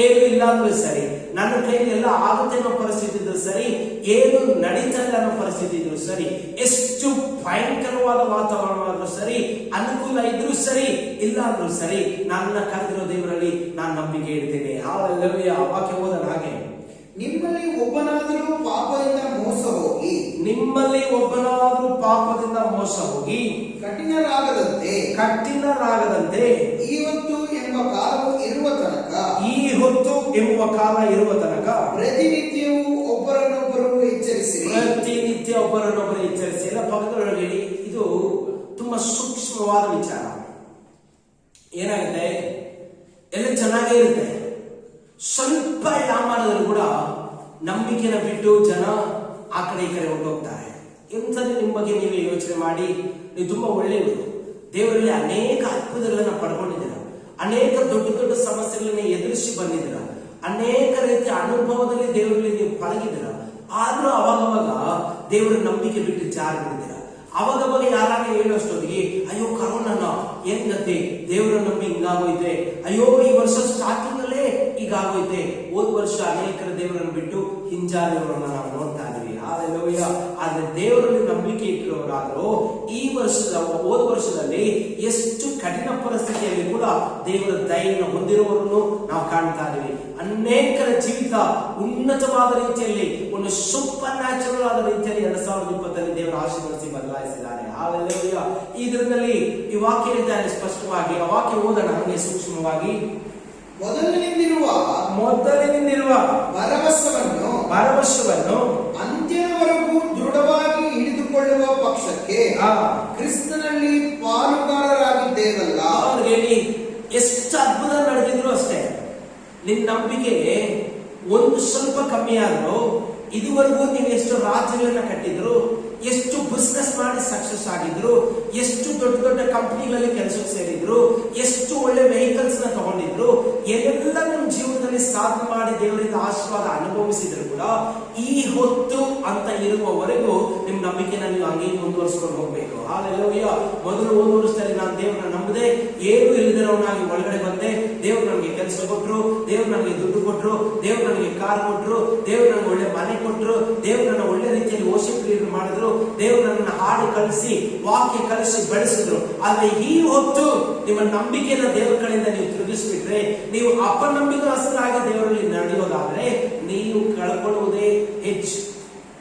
ಏನು ಇಲ್ಲ ಅಂದ್ರೂ ಸರಿ, ನನ್ನ ಕೈಯಲ್ಲಿ ಎಲ್ಲ ಆಗುತ್ತೆ ಅನ್ನೋ ಪರಿಸ್ಥಿತಿ ಇದ್ರು ಸರಿ, ಏನು ನಡೀತಾ ಇಲ್ಲ ಅನ್ನೋ ಪರಿಸ್ಥಿತಿ ಇದ್ರು ಸರಿ, ಎಷ್ಟು ಭಯಂಕರವಾದ ವಾತಾವರಣವಾದ್ರೂ ಸರಿ, ಅನುಕೂಲ ಇದ್ರೂ ಸರಿ, ಇಲ್ಲ ಅಂದ್ರೂ ಸರಿ, ನನ್ನ ಕರೆದಿರೋ ದೇವರಲ್ಲಿ ನಾನು ನಂಬಿಕೆ ಇಡ್ತೇನೆ. ಹಾಲೆಲೂಯಾ. ವಾಕ್ಯ ಓದೋಣ ಹಾಗೆ. ನಿಮ್ಮಲ್ಲಿ ಒಬ್ಬನಾದರೂ ಪಾಪದಿಂದ ಮೋಸ ಹೋಗಿ ಕಠಿಣರಾಗದಂತೆ ಈ ಹೊತ್ತು ಎಂಬ ಕಾಲ ಇರುವ ತನಕ ಪ್ರತಿನಿತ್ಯವೂ ಒಬ್ಬರನ್ನೊಬ್ಬರು ಎಚ್ಚರಿಸಿ. ಎಲ್ಲ ಪಕ್ಕದೊಳಗೆ ಇದು ತುಂಬಾ ಸೂಕ್ಷ್ಮವಾದ ವಿಚಾರ. ಏನಾಗುತ್ತೆ, ಎಲ್ಲ ಚೆನ್ನಾಗೇ ಇರುತ್ತೆ, ಸ್ವಲ್ಪ ಯಾಮಾರಿದ್ರು ಕೂಡ ನಂಬಿಕೆನ ಬಿಟ್ಟು ಜನ ಆ ಕಡೆ ಈ ಕಡೆ ಹೊರಟೋಗ್ತಾರೆ. ಎಂತಂದ್ರೆ ನಿಮ್ಮ ಬಗ್ಗೆ ನೀವೇ ಯೋಚನೆ ಮಾಡಿ. ನೀವು ತುಂಬಾ ಒಳ್ಳೆಯವರು, ದೇವರಲ್ಲಿ ಅನೇಕ ಅದ್ಭುತಗಳನ್ನ ಪಡ್ಕೊಂಡಿದ್ದೀರ, ಅನೇಕ ದೊಡ್ಡ ದೊಡ್ಡ ಸಮಸ್ಯೆಗಳನ್ನ ಎದುರಿಸಿ ಬಂದಿದ್ದೀರ, ಅನೇಕ ರೀತಿಯ ಅನುಭವದಲ್ಲಿ ದೇವರಲ್ಲಿ ನೀವು ಪಳಗಿದ್ದೀರ. ಆದ್ರೂ ಅವಾಗವಾಗ ದೇವರ ನಂಬಿಕೆ ಬಿಟ್ಟು ಜಾರಿ ಬಿಟ್ಟಿದ್ದೀರ. ಅವಾಗವಾಗ ಯಾರಾಗ ಹೇಳೋಷ್ಟೊತ್ತಿಗೆ, ಅಯ್ಯೋ ಕರೋನಾ ಏನ್ ಗತಿ, ದೇವರ ನಂಬಿ ಹಿಂಗಾಗೋಯ್ತೆ, ಅಯ್ಯೋ ಈ ವರ್ಷ ಸ್ಟಾರ್ಟಿಂಗ್ ಅಲ್ಲೇ ಹೀಗಾಗೋಯ್ತೆ. ಹೋದ ವರ್ಷ ಅನೇಕರ ದೇವರನ್ನು ಬಿಟ್ಟು ಹಿಂಜಾರಿಯವರನ್ನ ನಾವು ನೋಡ್ತಾ ಇದೀವಿ. ಹಾಲೆಲೂಯಾ. ಆದ್ರೆ ದೇವರಲ್ಲಿ ನಂಬಿಕೆ ಇಟ್ಟಿರೋರಾದ್ರೂ ಹೋದ ವರ್ಷದಲ್ಲಿ ಎಷ್ಟು ಕಠಿಣ ಪರಿಸ್ಥಿತಿಯಲ್ಲಿ ಕೂಡ ದೇವರ ದಯೆಯನ್ನು ಹೊಂದಿರುವವರನ್ನು ನಾವು ಕಾಣ್ತಾ ಇದೀವಿ. ಅನೇಕರ ಜೀವಿತ ಉನ್ನತವಾದ ರೀತಿಯಲ್ಲಿ, ಒಂದು ಸೂಪರ್ ನ್ಯಾಚುರಲ್ ಆದ ರೀತಿಯಲ್ಲಿ 2020 ದೇವರ ಆಶೀರ್ವದಿಸಿ ಬದಲಾಯಿಸಿದ್ದಾರೆ. ಹಾಲೆಲೂಯಾ. ಇದರಲ್ಲಿ ಈ ವಾಕ್ಯ ಹೇಳ್ತಾರೆ ಸ್ಪಷ್ಟವಾಗಿ. ಆ ವಾಕ್ಯ ಓದೋಣ ಹಾಗೆ ಸೂಕ್ಷ್ಮವಾಗಿ. ಮೊದಲಿನಿಂದಿರುವ ಭರವಸೆಯನ್ನು ಅಂತ್ಯದವರೆಗೂ ದೃಢವಾಗಿ ಹಿಡಿದುಕೊಳ್ಳುವ ಪಕ್ಷಕ್ಕೆ ಕ್ರಿಸ್ತನಲ್ಲಿ ಪಾಲುಗಾರರಾಗಿದ್ದೇವಲ್ಲ. ಅವ್ರಿಗೆ ಎಷ್ಟು ಅದ್ಭುತ ನಡೆದಿದ್ರು ಅಷ್ಟೇ, ನಿನ್ನ ನಂಬಿಕೆ ಒಂದು ಸ್ವಲ್ಪ ಕಮ್ಮಿ ಆದ್ರೂ, ಇದುವರೆಗೂ ನೀವು ಎಷ್ಟು ರಾಜ್ಯಗಳನ್ನ ಕಟ್ಟಿದ್ರು, ಎಷ್ಟು ಬಿಸ್ನೆಸ್ ಮಾಡಿ ಸಕ್ಸಸ್ ಆಗಿದ್ರು, ಎಷ್ಟು ದೊಡ್ಡ ದೊಡ್ಡ ಕಂಪನಿಗಳಲ್ಲಿ ಕೆಲಸಕ್ಕೆ ಸೇರಿದ್ರು, ಎಷ್ಟು ಒಳ್ಳೆ ವೆಹಿಕಲ್ಸ್ ನ ತಗೊಂಡಿದ್ರು, ಏನೆಲ್ಲ ನಿಮ್ಮ ಜೀವನದಲ್ಲಿ ಸಾಧನೆ ಮಾಡಿ ದೇವರಿಂದ ಆಶೀರ್ವಾದ ಅನುಭವಿಸಿದ್ರು ಕೂಡ ಈ ಹೊತ್ತು ಅಂತ ಇರುವವರೆಗೂ ನಿಮ್ ನಂಬಿಕೆನ ನೀವು ಹಂಗೆ ಮುಂದುವರಿಸ್ಕೊಂಡು ಹೋಗ್ಬೇಕು. ಹಾಲೆಲೂಯ. ಮೊದಲು 1 ವರ್ಷದಲ್ಲಿ ನಾನು ದೇವ್ರನ್ನ ನಂಬದೆ, ಏನು ಇಲ್ಲದಿರೋನಾಗಿ ಒಳಗಡೆ ಬಂದೆ. ದೇವ್ರು ನನಗೆ ಕೆಲಸ ಕೊಟ್ರು, ದೇವ್ರು ನನಗೆ ದುಡ್ಡು ಕೊಟ್ರು, ದೇವ್ರು ನನಗೆ ಕಾರ್ ಕೊಟ್ರು, ದೇವ್ರು ನನಗೆ ಒಳ್ಳೆ ಮನೆ ಕೊಟ್ರು, ದೇವ್ರು ನನ್ನ ಒಳ್ಳೆ ರೀತಿಯಲ್ಲಿ worship leader ಮಾಡಿದ್ರು, ದೇವ್ರು ನನ್ನ ಹಾಡು ಕಲಿಸಿ ವಾಕ್ಯ ಕಲಿಸಿ ಬೆಳೆಸಿದ್ರು. ಆದ್ರೆ ಈ ಹೊತ್ತು ನಿಮ್ಮ ನಂಬಿಕೆನ ದೇವರ ಕಡೆಯಿಂದ ನೀವು ತಿರುಗಿಸ್ಬಿಟ್ರೆ, ನೀವು ಅಪನಂಬಿಕಸ್ಥರಾಗಿ ದೇವರಲ್ಲಿ ನಡೆಯೋದಾದ್ರೆ ನೀವು ಕಳ್ಕೊಳ್ಳುವುದೇ ಹೆಚ್ಚು.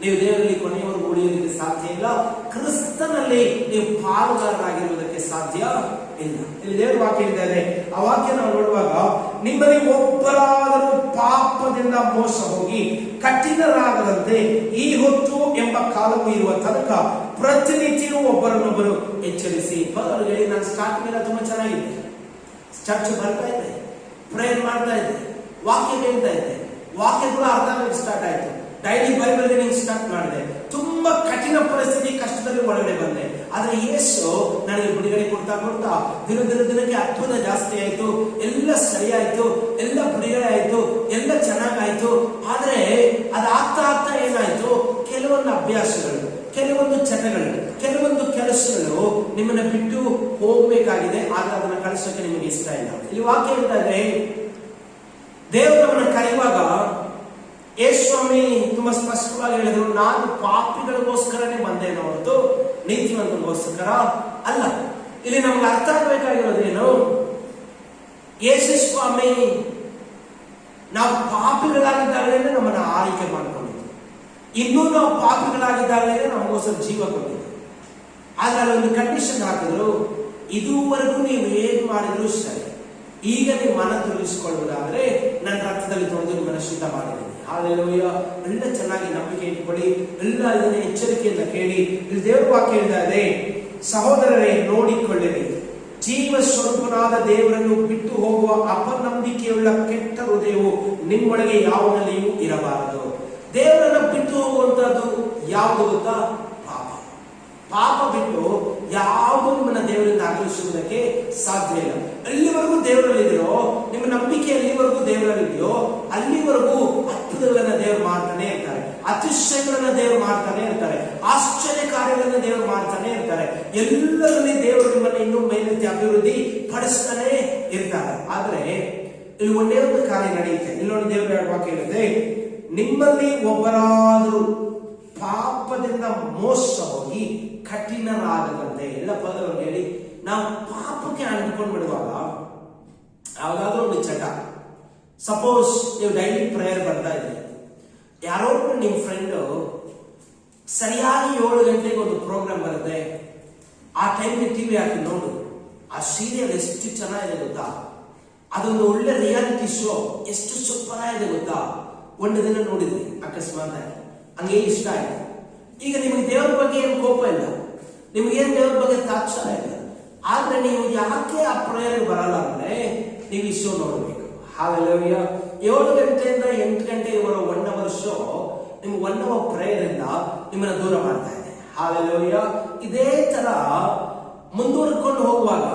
ನೀವು ದೇವರಲ್ಲಿ ಕೊನೆಯವರೆಗೂ ಉಳಿಯೋದಕ್ಕೆ ಸಾಧ್ಯ ಇಲ್ಲ. ಕ್ರಿಸ್ತನಲ್ಲಿ ನೀವು ಪಾಲುಗಾರರಾಗಿರುವುದಕ್ಕೆ ಸಾಧ್ಯ ಇಲ್ಲ. ಇಲ್ಲಿ ದೇವರ ವಾಕ್ಯ ಇದ್ದಾರೆ. ಆ ವಾಕ್ಯ ನಾವು ನೋಡುವಾಗ, ನಿಮ್ಮಲ್ಲಿ ಒಬ್ಬರಾದರೂ ಪಾಪದಿಂದ ಮೋಸ ಹೋಗಿ ಕಠಿಣರಾಗದಂತೆ ಈ ಹೊತ್ತು ಎಂಬ ಕಾಲವು ಇರುವ ತನಕ ಪ್ರತಿನಿತ್ಯವೂ ಒಬ್ಬರನ್ನೊಬ್ಬರು ಎಚ್ಚರಿಸಿ. ಹೇಳಿ, ನಾನು ಸ್ಟಾರ್ಟಿಂಗ್ ಎಲ್ಲ ತುಂಬಾ ಚೆನ್ನಾಗಿದೆ, ಚರ್ಚ್ ಬರ್ತಾ ಇದ್ದೆ, ಪ್ರೇಯರ್ ಮಾಡ್ತಾ ಇದ್ದೆ, ವಾಕ್ಯ ಕೇಳ್ತಾ ಇದ್ದೆ, ವಾಕ್ಯ ಕೂಡ ಅರ್ಥ ಆಗಕ್ಕೆ ಸ್ಟಾರ್ಟ್ ಆಯ್ತು, ಡೈಲಿ ಬೈಬಲ್ ರೀಡಿಂಗ್ ಸ್ಟಾರ್ಟ್ ಮಾಡಿದೆ, ತುಂಬಾ ಕಠಿಣ ಪರಿಸ್ಥಿತಿ ಕಷ್ಟದಲ್ಲಿ ಒಳಗಡೆ ಬಂದೆ. ಆದ್ರೆ ಯೇಸು ನನಗೆ ಬಿಡುಗಡೆ ಕೊಡ್ತಾ ಕೊಡ್ತಾ ದಿನಕ್ಕೆ ಅದ್ಭುತ ಜಾಸ್ತಿ ಆಯ್ತು, ಎಲ್ಲ ಸರಿ ಆಯ್ತು, ಎಲ್ಲ ಬಿಡುಗಡೆ ಆಯ್ತು, ಎಲ್ಲ ಚೆನ್ನಾಗಾಯ್ತು. ಆದ್ರೆ ಅದಾಗ್ತಾ ಆಗ್ತಾ ಏನಾಯ್ತು, ಕೆಲವೊಂದು ಅಭ್ಯಾಸಗಳು, ಕೆಲವೊಂದು ಚಟಗಳು, ಕೆಲವೊಂದು ಕೆಲಸಗಳು ನಿಮ್ಮನ್ನ ಬಿಟ್ಟು ಹೋಗ್ಬೇಕಾಗಿದೆ. ಆದ್ರೆ ಅದನ್ನ ಕಳಿಸೋಕೆ ನಿಮಗೆ ಇಷ್ಟ ಇಲ್ಲ. ಇಲ್ಲಿ ವಾಕ್ಯ ಹೇಳ್ತಾ ಇದೆ, ದೇವರನ್ನ ಕರೆಯುವಾಗ ಯೇಸುಸ್ವಾಮಿ ತುಂಬಾ ಸ್ಪಷ್ಟವಾಗಿ ಹೇಳಿದ್ರು, ನಾನು ಪಾಪಿಗಳಿಗೋಸ್ಕರನೇ ಬಂದೇನೋ ಹೊರತು ನೀತಿವಂತರಿಗೋಸ್ಕರ ಅಲ್ಲ. ಇಲ್ಲಿ ನಮ್ಗೆ ಅರ್ಥ ಆಗ್ಬೇಕಾಗಿರೋದೇನು, ಯೇಸುಸ್ವಾಮಿ ನಾವು ಪಾಪಿಗಳಾಗಿದ್ದಾಗಲೇ ನಮ್ಮನ್ನ ಆಯ್ಕೆ ಮಾಡ್ಕೊಂಡಿದ್ದು, ಇನ್ನೂ ನಾವು ಪಾಪಿಗಳಾಗಿದ್ದಾಗಲೇ ನಮಗೋಸ್ಕರ ಜೀವ ಕೊಟ್ಟಿದ್ದು. ಆದ್ರೆ ಅಲ್ಲೊಂದು ಕಂಡೀಷನ್ ಹಾಕಿದ್ರು, ಇದುವರೆಗೂ ನೀವು ಏನ್ ಮಾಡಿದ್ರು ಸರಿ, ಈಗ ನೀವು ಮನ ತೊಡಗಿಸಿಕೊಳ್ಳುವುದಾದ್ರೆ ನನ್ನ ರಕ್ತದಲ್ಲಿ ತೊಳೆದು ನಿಮ್ಮನ್ನ ಶುದ್ಧ ಮಾಡಿದ್ದೀನಿ. ಹಾಲೆಲೂಯ. ಎಲ್ಲ ಚೆನ್ನಾಗಿ ನಂಬಿಕೆ ಇಟ್ಕೊಳ್ಳಿ, ಎಲ್ಲ ಇದನ್ನ ಎಚ್ಚರಿಕೆಯಿಂದ ಕೇಳಿ. ಇಲ್ಲಿ ದೇವರ ವಾಕ್ಯ ಹೇಳಿದೆ, ಸಹೋದರರೇ ನೋಡಿಕೊಳ್ಳಿರಿ, ಜೀವ ಸ್ವರೂಪನಾದ ದೇವರನ್ನು ಬಿಟ್ಟು ಹೋಗುವ ಅಪನಂಬಿಕೆಯುಳ್ಳ ಕೆಟ್ಟ ಹೃದಯವು ನಿಮ್ಮೊಳಗೆ ಯಾವುದಲ್ಲಿಯೂ ಇರಬಾರದು. ದೇವರನ್ನ ಬಿಟ್ಟು ಹೋಗುವಂತದ್ದು ಯಾವುದು ಗೊತ್ತಾ? ಪಾಪ. ಪಾಪ ಬಿಟ್ಟು ಯಾವುದು ನಿಮ್ಮನ್ನ ದೇವರಿಂದ ಅಗಲಿಸುವುದಕ್ಕೆ ಸಾಧ್ಯ ಇಲ್ಲ. ಅಲ್ಲಿವರೆಗೂ ದೇವರಲ್ಲಿದೆಯೋ, ನಿಮ್ಮ ನಂಬಿಕೆ ಎಲ್ಲಿವರೆಗೂ ದೇವರಲ್ಲಿದೆಯೋ ಅಲ್ಲಿವರೆಗೂ ಅದ್ಭುತಗಳನ್ನ ದೇವರು ಮಾಡ್ತಾನೆ ಇರ್ತಾರೆ, ಅತಿಶಯಗಳನ್ನ ದೇವರು ಮಾಡ್ತಾನೆ ಇರ್ತಾರೆ, ಆಶ್ಚರ್ಯ ಕಾರ್ಯಗಳನ್ನ ದೇವರು ಮಾಡ್ತಾನೆ ಇರ್ತಾರೆ. ಎಲ್ಲರಲ್ಲಿ ದೇವರು ನಿಮ್ಮನ್ನ ಇನ್ನೂ ಮೇಲೆತ್ತಿ ಅಭಿವೃದ್ಧಿ ಪಡಿಸ್ತಾನೆ ಇರ್ತಾರೆ. ಆದ್ರೆ ಇಲ್ಲಿ ಒಂದೇ ಒಂದು ಕಾರ್ಯ ನಡೆಯುತ್ತೆ. ಇಲ್ಲಿ ನೋಡಿ, ದೇವರ ವಾಕ್ಯ ಹೇಳಿದೆ, ನಿಮ್ಮಲ್ಲಿ ಒಬ್ಬರಾದರೂ ಪಾಪದಿಂದ ಮೋಸ ಹೋಗಿ ಕಠಿಣರಾಗದಂತೆ. ಎಲ್ಲ ಪದಗಳು ಹೇಳಿ, ನಾವು ಪಾಪಕ್ಕೆ ಅಂಟಿಕೊಂಡು ಬಿಡುವಾಗ ಯಾವ್ದಾದ್ರೂ ಒಂದು ಚಟ, ಸಪೋಸ್ ನೀವು ಡೈಲಿ ಪ್ರೇಯರ್ ಬರ್ತಾ ಇದ್ರಿ, ಯಾರೋ ನಿಮ್ ಫ್ರೆಂಡ್ ಸರಿಯಾಗಿ 7 ಗಂಟೆಗೆ ಒಂದು ಪ್ರೋಗ್ರಾಮ್ ಬರುತ್ತೆ, ಆ ಟೈಮ್ಗೆ ಟಿವಿ ಹಾಕಿ ನೋಡು, ಆ ಸೀರಿಯಲ್ ಎಷ್ಟು ಚೆನ್ನಾಗಿದೆ ಗೊತ್ತಾ, ಅದೊಂದು ಒಳ್ಳೆ ರಿಯಾಲಿಟಿ ಶೋ ಎಷ್ಟು ಸೂಪರ್ ಆಗಿದೆ ಗೊತ್ತಾ. ಒಂದು ದಿನ ನೋಡಿದ್ರಿ ಅಕಸ್ಮಾತ್ ಹಂಗೆ ಇಷ್ಟ ಆಯ್ತು. ಈಗ ನಿಮಗೆ ದೇವರ ಬಗ್ಗೆ ಏನು ಕೋಪ ಇಲ್ಲ, ನಿಮಗೇನು ದೇವರ ಬಗ್ಗೆ ತಾತ್ಸಾರ ಇಲ್ಲ. ಆದ್ರೆ ನೀವು ಯಾಕೆ ಆ ಪ್ರೇಯರ್ ಬರಲ್ಲ ಅಂದ್ರೆ, ನೀವು ಈ ಶೋ ನೋಡ್ಬೇಕು. ಹಾಲೆಲೂಯ. 7 ಗಂಟೆಯಿಂದ 8 ಗಂಟೆವರೆಗೆ 1 ಅವರ್ ಶೋ ನಿಮ್ಗೆ 1 ಅವರ್ ಪ್ರೇಯರ್ ಇಂದ ನಿಮ್ಮನ್ನ ದೂರ ಮಾಡ್ತಾ ಇದೆ. ಹಾಲೆಲೂಯ. ಇದೇ ತರ ಮುಂದುವರ್ಕೊಂಡು ಹೋಗುವಾಗ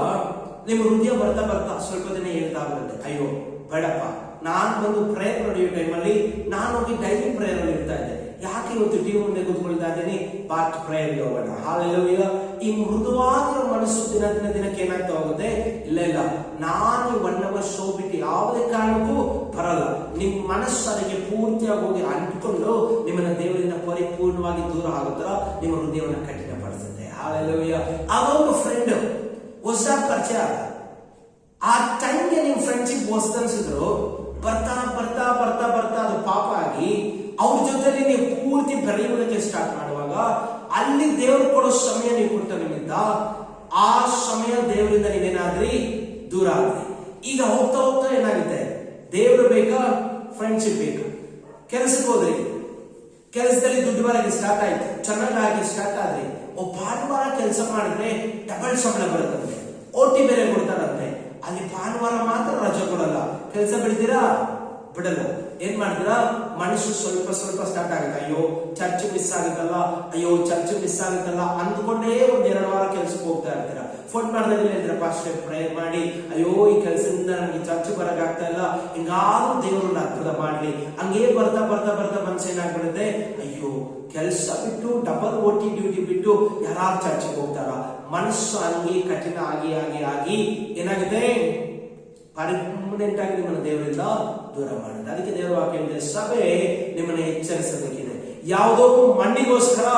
ನಿಮ್ಮ ಹೃದಯ ಬರ್ತಾ ಬರ್ತಾ ಸ್ವಲ್ಪ ದಿನ ಹೇಳ್ತಾ ಬರುತ್ತೆ, ಅಯ್ಯೋ ಬೇಡಪ್ಪ, ನಾನು ಬಂದು ಪ್ರೇಯರ್ ನಡೆಯೋ ಟೈಮಲ್ಲಿ ನಾನು ಹೋಗಿ ಡೈಲಿ ಪ್ರೇಯರ್ ಅಲ್ಲಿ ಇರ್ತಾ ಇದ್ದೆ, ಯಾಕೆ ಇವತ್ತು ಟಿವಿ ಮುಂದೆ ಕೂತ್ಕೊಳ್ತಾ ಇದ್ದೀನಿ, ಬಾಟ್ ಪ್ರೇಯರ್ ಹೋಗೋಣ. ಹಾಲೆಲೂಯ. ಈ ಮೃದುವಾಗಿರೋ ಮನಸ್ಸು ದಿನಕ್ಕೆ ಏನಾಗ್ತಾ ಹೋಗುತ್ತೆ, ಇಲ್ಲ ನಾನು 1 ಅವರ್ ಶೋ ಬಿಟ್ಟು ಯಾವುದೇ ಕಾರಣಕ್ಕೂ ಬರಲ್ಲ. ನಿಮ್ ಮನಸ್ಸು ಅದಕ್ಕೆ ಪೂರ್ತಿಯಾಗಿ ಹೋಗಿ ಅಂಟಿಕೊಂಡು ನಿಮ್ಮನ್ನ ದೇವರಿಂದ ಪರಿಪೂರ್ಣವಾಗಿ ದೂರ ಆಗುತ್ತರ ನಿಮ್ಮ ಹೃದಯವನ್ನು ಕಠಿಣಪಡಿಸುತ್ತೆ. ಹಾಲೆಲೂಯ. ಅದೊಂದು ಫ್ರೆಂಡ್ ಹೊಸ ಪರಿಚಯ, ಆ ಟೈಮ್ಗೆ ನಿಮ್ ಫ್ರೆಂಡ್ಶಿಪ್ ಹೊಸದನ್ಸಿದ್ರು, ಬರ್ತಾ ಬರ್ತಾ ಬರ್ತಾ ಬರ್ತಾ ಅದು ಪಾಪ ಆಗಿ ಅವ್ರ ಜೊತೆಲಿ ನೀವು ಪೂರ್ತಿ ಬೆಳೆಯುವುದಕ್ಕೆ ಸ್ಟಾರ್ಟ್ ಮಾಡುವಾಗ ಅಲ್ಲಿ ದೇವರು ಕೊಡೋ ಸಮಯ ನೀವು ಕೊಟ್ಟ ನಿಮಿತ್ತ ಆ ಸಮಯ ದೇವರಿಂದ ನೀವೇನಾದ್ರಿ ದೂರ ಆದ್ರಿ. ಈಗ ಹೋಗ್ತಾ ಹೋಗ್ತಾ ಏನಾಗುತ್ತೆ, ದೇವರು ಬೇಕಾ, ಫ್ರೆಂಡ್ಶಿಪ್ ಬೇಕಾ? ಕೆಲಸಕ್ಕೆ ಹೋದ್ರಿ, ಕೆಲಸದಲ್ಲಿ ದುಡ್ಡು ಬರಕ್ಕೆ ಸ್ಟಾರ್ಟ್ ಆಯ್ತು, ಚೆನ್ನಾಗಿ ಸ್ಟಾರ್ಟ್ ಆದ್ರಿ, ಭಾನುವಾರ ಕೆಲಸ ಮಾಡಿದ್ರೆ ಡಬಲ್ ಸಂಬಳ ಬರುತ್ತಂತೆ, OT ಬೇರೆ ಕೊಡ್ತಾರಂತೆ. ಅಲ್ಲಿ ಭಾನುವಾರ ಮಾತ್ರ ರಜೆ ಕೊಡಲ್ಲ, ಕೆಲಸ ಬಿಡ್ತೀರಾ? ಬಿಡಲ್ಲ. ಏನ್ ಮಾಡ್ತೀರಾ? ಮನುಷ್ಯ ಸ್ವಲ್ಪ ಸ್ಟಾರ್ಟ್ ಆಗುತ್ತೆ, ಅಯ್ಯೋ ಚರ್ಚ್ ಮಿಸ್ ಆಗುತ್ತಲ್ಲ, ಅಯ್ಯೋ ಚರ್ಚ್ ಮಿಸ್ ಆಗುತ್ತಲ್ಲ ಅಂದ್ಕೊಂಡೇ 1-2 ವಾರ ಕೆಲ್ಸಕ್ಕೆ ಹೋಗ್ತಾ ಇರ್ತೀರಾ. ಫೋನ್ ಮಾಡಿದಾಗ ಹೇಳಿದ್ರೆ ಪಾಸ್ಟರ್ ಪ್ರೇಯರ್ ಮಾಡಿ, ಅಯ್ಯೋ ಈ ಕೆಲಸದಿಂದ ನನಗೆ ಚರ್ಚ್ ಬರಕ್ ಆಗ್ತಾ ಇಲ್ಲ, ಹಿಂಗಾದ್ರೂ ದೇವರು ಅದ್ಭುತ ಮಾಡ್ಲಿ. ಹಂಗೇ ಬರ್ತಾ ಬರ್ತಾ ಬರ್ತಾ ಮನಸ್ಸು ಏನಾಗ್ಬಿಡುತ್ತೆ, ಅಯ್ಯೋ ಕೆಲಸ ಬಿಟ್ಟು ಡಬಲ್ ಓಟಿ ಡ್ಯೂಟಿ ಬಿಟ್ಟು ಯಾರು ಚರ್ಚ್ಗೆ ಹೋಗ್ತಾರ? ಮನಸ್ಸು ಹಂಗೆ ಕಠಿಣ ಆಗಿ ಆಗಿ ಆಗಿ ಏನಾಗುತ್ತೆ, ಪರ್ಮನೆಂಟ್ ಆಗಿ ನಿಮ್ಮನ್ನ ದೇವರಿಂದ ದೂರ ಮಾಡುತ್ತೆ. ಅದಕ್ಕೆ ದೇವರ ವಾಕ್ಯ ಹೇಳಿದೆ, ಸಭೆ ನಿಮ್ಮನ್ನ ಎಚ್ಚರಿಸಬೇಕಿದೆ. ಯಾವುದೋ ಮಣ್ಣಿಗೋಸ್ಕರ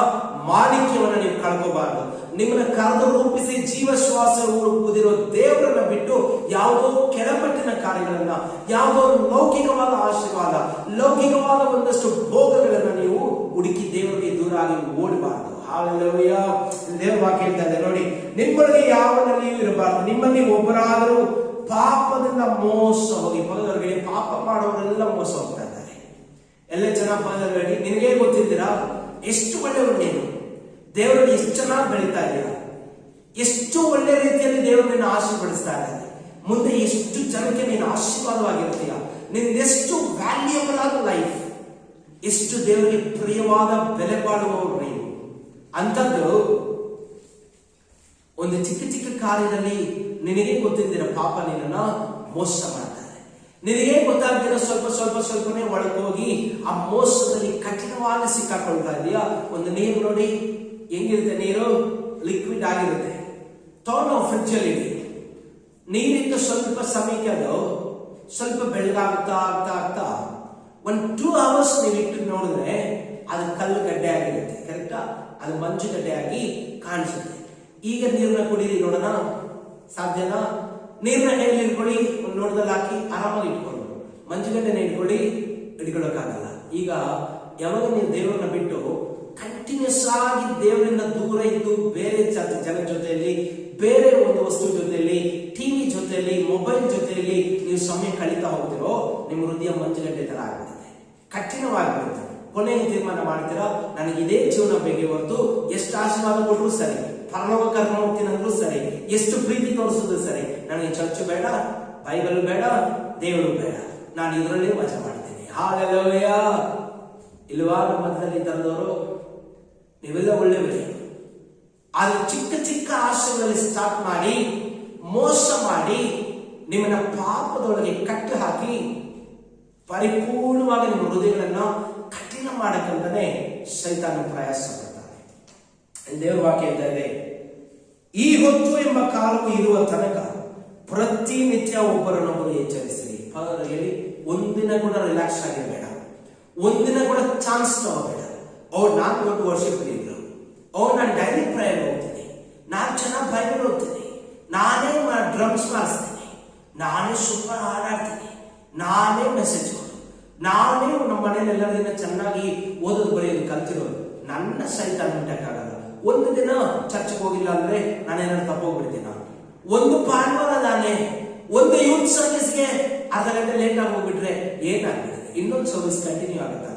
ಮಾಣಿಕ್ಯವನ್ನ ನೀವು ಕಳ್ಕೋಬಾರದು. ನಿಮ್ಮನ್ನ ಕರೆದು ರೂಪಿಸಿ ಜೀವಶ್ವಾಸ ಉದಿರೋ ದೇವರನ್ನ ಬಿಟ್ಟು ಯಾವುದೋ ಕೆಳಪಟ್ಟಿನ ಕಾರ್ಯಗಳನ್ನ, ಯಾವುದೋ ಲೌಕಿಕವಾದ ಆಶೀರ್ವಾದ, ಲೌಕಿಕವಾದ ಒಂದಷ್ಟು ಭೋಗಗಳನ್ನ ನೀವು ಹುಡುಕಿ ದೇವರಿಗೆ ದೂರ ಆಗಿ ಓಡಬಾರದು. ಹಾಲೆಲೂಯ. ದೇವರ ವಾಕ್ಯ ಹೇಳ್ತಾ ಇದೆ ನೋಡಿ, ನಿಮ್ಮೊಳಗೆ ಯಾವನಲ್ಲಿಯೂ ಇರಬಾರದು, ನಿಮ್ಮಲ್ಲಿ ಒಬ್ಬರಾದರೂ ಪಾಪದಿಂದ ಮೋಸ ಹೋಗಿ. ಪದಗಳಿಗೆ ಪಾಪ ಮಾಡೋರೆಲ್ಲ ಮೋಸ ಹೋಗ್ತಾ ಇದ್ದಾರೆ. ಎಲ್ಲ ಜನ ಪದಗಳಿಗೆ ನಿನಗೇ ಗೊತ್ತಿದ್ದೀರಾ ಎಷ್ಟು ಒಳ್ಳೆಯವರು, ನೀನು ದೇವರನ್ನು ಎಷ್ಟು ಚೆನ್ನಾಗಿ ಬೆಳೀತಾ ಇದ್ದೀರಾ, ಎಷ್ಟು ಒಳ್ಳೆ ರೀತಿಯಲ್ಲಿ ದೇವರನ್ನ ಆಶೀರ್ವದಿಸ್ತಾ ಇದ್ದಾರೆ, ಮುಂದೆ ಎಷ್ಟು ಜನಕ್ಕೆ ನೀನು ಆಶೀರ್ವಾದವಾಗಿರ್ತೀಯ, ನಿನ್ನೆಷ್ಟು ವ್ಯಾಲ್ಯೂಬಲ್ ಆದ ಲೈಫ್, ಎಷ್ಟು ದೇವರಿಗೆ ಪ್ರಿಯವಾದ ಬೆಲೆ ಬಾಳುವವರು ನೀವು. ಅಂಥದ್ದು ಒಂದು ಚಿಕ್ಕ ಚಿಕ್ಕ ಕಾರ್ಯದಲ್ಲಿ ನಿನಗೆ ಗೊತ್ತಿದ್ದೀರ ಪಾಪ ನಿನ್ನನ್ನ ಮೋಸ ಮಾಡ್ತಾರೆ. ನಿನಗೆ ಗೊತ್ತಾಗ್ದಿರ ಸ್ವಲ್ಪ ಸ್ವಲ್ಪ ಸ್ವಲ್ಪನೇ ಒಳಗೋಗಿ ಆ ಮೋಸದಲ್ಲಿ ಕಠಿಣವಾಗಿ ಸಿಕ್ಕಾಕೊಳ್ತಾ ಇದೆಯಾ. ಒಂದು ನೀರು ನೋಡಿ ಹೆಂಗಿರುತ್ತೆ, ನೀರು ಲಿಕ್ವಿಡ್ ಆಗಿರುತ್ತೆ. ತಗೊಂಡು ಫ್ರಿಡ್ಜ್ ಅಲ್ಲಿ ನೀರಿಟ್ಟು ಸ್ವಲ್ಪ ಸಮಯಕ್ಕೆ ಅದು ಸ್ವಲ್ಪ ಬೆಳಗಾಗ್ತಾ ಆಗ್ತಾ ಆಗ್ತಾ ಒಂದು 2 hours ನೀವು ಇಟ್ಟು ನೋಡಿದ್ರೆ ಅದು ಕಲ್ಲು ಗಡ್ಡೆ ಆಗಿರುತ್ತೆ. ಕರೆಕ್ಟಾ? ಅದು ಮಂಜು ಗಡ್ಡೆ ಆಗಿ ಕಾಣಿಸುತ್ತೆ. ಈಗ ನೀರನ್ನ ಕುಡೀರಿ ನೋಡೋಣ, ಸಾಧ್ಯನಾ? ನೀರನ್ನ ಕೈಯಲ್ಲಿ ಇಟ್ಕೊಳ್ಳಿ, ಒಂದು ನೋಡದಲ್ಲಿ ಹಾಕಿ ಆರಾಮಾಗಿ ಇಟ್ಕೊಂಡು, ಮಂಜುಗಡ್ಡೆನ ಇಟ್ಕೊಳ್ಳಿ, ಹಿಡ್ಕೊಳ್ಳೋಕ್ಕಾಗಲ್ಲ. ಈಗ ಯಾವಾಗ ನೀವು ದೇವರನ್ನ ಬಿಟ್ಟು ಕಂಟಿನ್ಯೂಸ್ ಆಗಿ ದೇವರಿಂದ ದೂರ ಇದ್ದು ಬೇರೆ ಜನ ಜೊತೆಯಲ್ಲಿ, ಬೇರೆ ಒಂದು ವಸ್ತು ಜೊತೆಯಲ್ಲಿ, ಟಿವಿ ಜೊತೆಯಲ್ಲಿ, ಮೊಬೈಲ್ ಜೊತೆಯಲ್ಲಿ ನೀವು ಸಮಯ ಕಳೀತಾ ಹೋಗ್ತಿರೋ, ನಿಮ್ಮ ಹೃದಯ ಮಂಜುಗಡ್ಡೆ ತರ ಆಗ್ಬಿಡುತ್ತೆ, ಕಠಿಣವಾಗಿರುತ್ತೆ. ಕೊನೆಗೆ ತೀರ್ಮಾನ ಮಾಡ್ತೀರಾ, ನನಗೆ ಇದೇ ಜೀವನ ಬೇಗ ಹೊರತು ಎಷ್ಟು ಆಶೀರ್ವಾದ ಕೊಟ್ಟರು ಸರಿ, ಪರಲೋಕ ಕರ್ಕೊಂಡು ಹೋಗ್ತೀನಿ ಅಂದ್ರೂ ಸರಿ, ಎಷ್ಟು ಪ್ರೀತಿ ತೋರಿಸೋದು ಸರಿ, ನನಗೆ ಚರ್ಚ್ ಬೇಡ, ಬೈಬಲ್ ಬೇಡ, ದೇವರು ಬೇಡ, ನಾನು ಇದರಲ್ಲೇ ಮಜಾ ಮಾಡ್ತೀನಿ. ಹಾಲೆಲೂಯಾ. ಇಲ್ವಾ? ನಮ್ಮ ಮಧ್ಯದಲ್ಲಿ ತರದವರು ನೀವೆಲ್ಲ ಒಳ್ಳೆಯವರೇ, ಆದ್ರೆ ಚಿಕ್ಕ ಚಿಕ್ಕ ಆಶಯಗಳಲ್ಲಿ ಸ್ಟಾರ್ಟ್ ಮಾಡಿ ಮೋಸ ಮಾಡಿ ನಿಮ್ಮನ್ನ ಪಾಪದೊಳಗೆ ಕಟ್ಟು ಹಾಕಿ ಪರಿಪೂರ್ಣವಾಗಿ ನಿಮ್ಮ ಹೃದಯಗಳನ್ನ ಕಠಿಣ ಮಾಡಕ್ಕಂತಾನೆ ಸೈತಾನ ಪ್ರಯಾಸ ಪಡ್ತಾನೆ. ದೇವರ ವಾಕ್ಯ ಇದೆ, ಈ ಹೊತ್ತು ಎಂಬ ಕಾಲವು ಇರುವ ತನಕ ಪ್ರತಿನಿತ್ಯ ಒಬ್ಬರನ್ನೊಬ್ಬರು ಎಚ್ಚರಿಸಿರಿ. ಹಾಗಾಗಿ ಒಂದಿನ ಕೂಡ ರಿಲ್ಯಾಕ್ಸ್ ಆಗಿರಬೇಡ, ಒಂದಿನ ಕೂಡ ಚಾನ್ಸ್ ತಗೋಬೇಡ. ನಾನು ದೊಡ್ಡ ವರ್ಷಿಪ್ ಲೀಡರ್, ನಾನು ಡೈಲಿ ಪ್ರೇಯರ್ ಹೋಗ್ತೀನಿ, ನಾನು ಚೆನ್ನಾಗಿ ಬೈಬಲ್ ಓದ್ತೀನಿ, ನಾನೇ ಡ್ರಮ್ಸ್ ಮಾಡಿಸ್ತೀನಿ, ನಾನೇ ಸೂಪರ್ ಹಾಡಾಡ್ತೀನಿ, ನಾನೇ ಮೆಸೇಜ್ ಕೊಡು, ನಾನೇ ನಮ್ಮ ಮನೇಲಿ ಎಲ್ಲರಿಗಿಂತ ಚೆನ್ನಾಗಿ ಓದೋದು ಬರೆಯೋದು ಕಲ್ತಿರೋದು. ನನ್ನ ಸೈತಾನ ಮುಟ್ಟಕ್ಕಾಗಲ್ಲ. ಒಂದು ದಿನ ಚರ್ಚ್ಗೆ ಹೋಗಿಲ್ಲ ಅಂದ್ರೆ ನಾನೇನಾದ್ರು ತಪ್ಪೋಗ್ಬಿಡ್ತೀನಿ. ನಾನು ಒಂದು ಭಾನುವಾರ ನಾನೇ ಒಂದು ಯೂತ್ ಸರ್ವಿಸ್ಗೆ ಅರ್ಧ ಗಂಟೆ ಲೇಟ್ ಆಗಿ ಹೋಗ್ಬಿಟ್ರೆ ಏನಾಗ್ಬಿಡುತ್ತೆ, ಇನ್ನೊಂದು ಸರ್ವಿಸ್ ಕಂಟಿನ್ಯೂ ಆಗುತ್ತಲ್ಲ.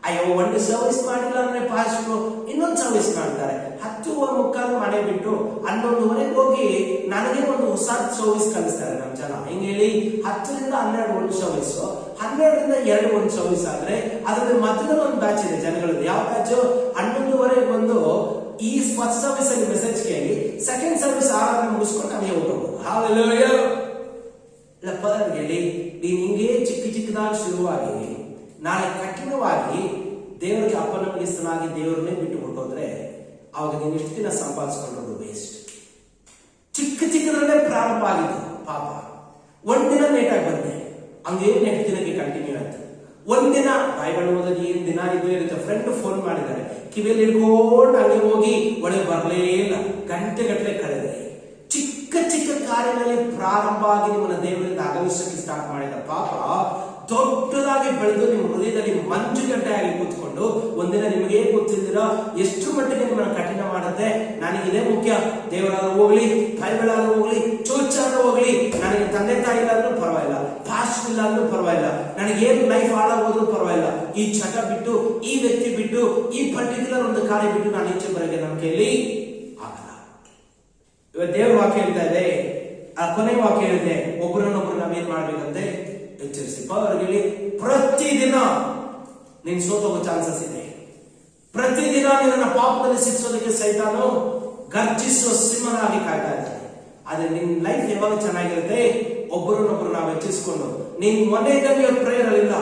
ಅಯ್ಯೋ ಒಂದು ಸರ್ವಿಸ್ ಮಾಡಿಲ್ಲ ಅಂದ್ರೆ ಪಾಸ್ಟ್ರು ಇನ್ನೊಂದು ಸರ್ವಿಸ್ ಮಾಡ್ತಾರೆ. 10:45 ಮನೆ ಬಿಟ್ಟು 11:30 ಹೋಗಿ ನನಗೆ ಒಂದು ಹೊಸ ಸರ್ವಿಸ್ ಕಲಿಸ್ತಾರೆ ನಮ್ಮ ಜನ. ಹಿಂಗೆ ಹೇಳಿ 10 ರಿಂದ 12 ಒಂದು ಸರ್ವಿಸ್, 12 ರಿಂದ 2 ಒಂದು ಸರ್ವಿಸ್ ಆದ್ರೆ ಅದ್ರಲ್ಲಿ ಮಧ್ಯದಲ್ಲಿ ಒಂದು ಬ್ಯಾಚ್ ಇದೆ ಜನಗಳದ್ದು. ಯಾವ ಬ್ಯಾಚ್? 11:30 ಬಂದು ಈ ಫಸ್ಟ್ ಸರ್ವಿಸ್ ಅಲ್ಲಿ ಮೆಸೇಜ್ ಕೇಳಿ ಸೆಕೆಂಡ್ ಸರ್ವಿಸ್ ಆರಾಧನೆ ಮುಗಿಸ್ಕೊಂಡು ನಮಗೆ ಹೋಗ್ಬೋದು. ಹಾಲೆಲೂಯಾ. ಹೇಳಿ ನೀನ್ ಹಿಂಗೆ ಚಿಕ್ಕ ಚಿಕ್ಕದಾಗಿ ಶುರುವಾಗಿ ನಾಳೆ ಕಠಿಣವಾಗಿ ದೇವರಿಗೆ ಅಪನಂಬಿಸ್ತನಾಗಿ ದೇವರನ್ನೇ ಬಿಟ್ಟು ಹೊರಟೋದ್ರೆ ಅವಾಗ ನೀನು ಎಷ್ಟು ದಿನ ಸಂಪಾದಿಸ್ಕೊಂಡ್ರು ವೇಸ್ಟ್. ಚಿಕ್ಕ ಚಿಕ್ಕದ್ರಲ್ಲೇ ಪ್ರಾರಂಭ ಆಗಿದ್ದು ಪಾಪ. ಒಂದಿನ ಲೇಟಾಗಿ ಬಂದೆ, ಹಂಗೇ ನೆಕ್ಸ್ಟ್ ದಿನಕ್ಕೆ ಕಂಟಿನ್ಯೂ ಆಯ್ತು. ಒಂದಿನ ಬೈಬಲ್ ಓದೋದು ಏನ್ ದಿನ ಇದು ಇರುತ್ತೆ. ಫ್ರೆಂಡ್ ಫೋನ್ ಮಾಡಿದ್ದಾರೆ, ಕಿವಿಯಲ್ಲಿ ಹಿಡ್ಕೊಂಡು ಹಂಗೆ ಹೋಗಿ ಒಳಗೆ ಬರಲೇ ಇಲ್ಲ, ಗಂಟೆಗಟ್ಟಲೆ ಕಳೆದ್ರೆ. ಚಿಕ್ಕ ಚಿಕ್ಕ ಕಾರ್ಯಗಳಲ್ಲಿ ಪ್ರಾರಂಭ ಆಗಿ ನಿಮ್ಮನ್ನ ದೇವರಿಂದ ಅಗಲಿಸಕ್ಕೆ ಸ್ಟಾರ್ಟ್ ಮಾಡಿದ ಪಾಪ ದೊಡ್ಡದಾಗಿ ಬೆಳೆದು ನಿಮ್ಮ ಹೃದಯದಲ್ಲಿ ಮಂಜುಗಡ್ಡೆ ಆಗಿ ಕೂತ್ಕೊಂಡು ಒಂದಿನ ನಿಮಗೆ ಗೊತ್ತಿದ್ದೀರಾ ಎಷ್ಟು ಮಟ್ಟಿಗೆ ನಿಮ್ಮನ್ನ ಕಠಿಣ ಮಾಡುತ್ತೆ. ನನಗಿದೇ ಮುಖ್ಯ, ದೇವರಾದ್ರೂ ಹೋಗ್ಲಿ, ಬೈಬಲ್ ಆದ್ರೂ ಹೋಗ್ಲಿ, ಚರ್ಚ್ ಆದ್ರೂ ಹೋಗ್ಲಿ, ನನಗೆ ತಂದೆ ತಾಯಿ ಇಲ್ಲಾದ್ರೂ ಪರವಾಗಿಲ್ಲ, ಪಾಸ್ಟ್ ಇಲ್ಲ ಅಂದ್ರೂ ಪರವಾಗಿಲ್ಲ, ನನಗೇನು ಲೈಫ್ ಹಾಳಾಗೋದ್ರೂ ಪರವಾಗಿಲ್ಲ, ಈ ಚಟ ಬಿಟ್ಟು, ಈ ವ್ಯಕ್ತಿ ಬಿಟ್ಟು, ಈ ಪರ್ಟಿಕ್ಯುಲರ್ ಒಂದು ಕಾರ್ಯ ಬಿಟ್ಟು ನಾನು ಈಚೆ ಬರೋಕೆ ನಮ್ಮ ಕೈಯಲ್ಲಿ ಆಗಲ್ಲ. ಇವತ್ತು ದೇವ್ರ ವಾಕ್ಯ ಹೇಳ್ತಾ ಇದೆ, ಆ ಕೊನೆ ವಾಕ್ಯ ಹೇಳಿದೆ, ಒಬ್ಬರನ್ನೊಬ್ರು ನಾವೇನ್ ಮಾಡ್ಬೇಕಂತೆ ಎಚ್ಚರಿಸಿ. ಅವರಿಗೆ ಪ್ರತಿದಿನ ನೀನ್ ಸೋತೋಗೋ ಚಾನ್ಸಸ್ ಇದೆ. ಪ್ರತಿದಿನ ನಿನ್ನ ಪಾಪದಲ್ಲಿ ಸಿಕ್ಸೋದಕ್ಕೆ ಸೈತಾನು ಗರ್ಜಿಸುವ ಸಿಂಹನಾಗಿ ಕಾಯ್ತಾ ಇದ್ದಾನೆ. ಆದ್ರೆ ನಿನ್ ಲೈಫ್ ಯಾವಾಗ ಚೆನ್ನಾಗಿರುತ್ತೆ, ಒಬ್ಬರನ್ನೊಬ್ರು ನಾವು ಹೆಚ್ಚಿಸ್ಕೊಂಡು ನೀನ್ ಮೊನ್ನೆ ಪ್ರೇಯರ್ ಅಲ್ಲಿಲ್ಲ,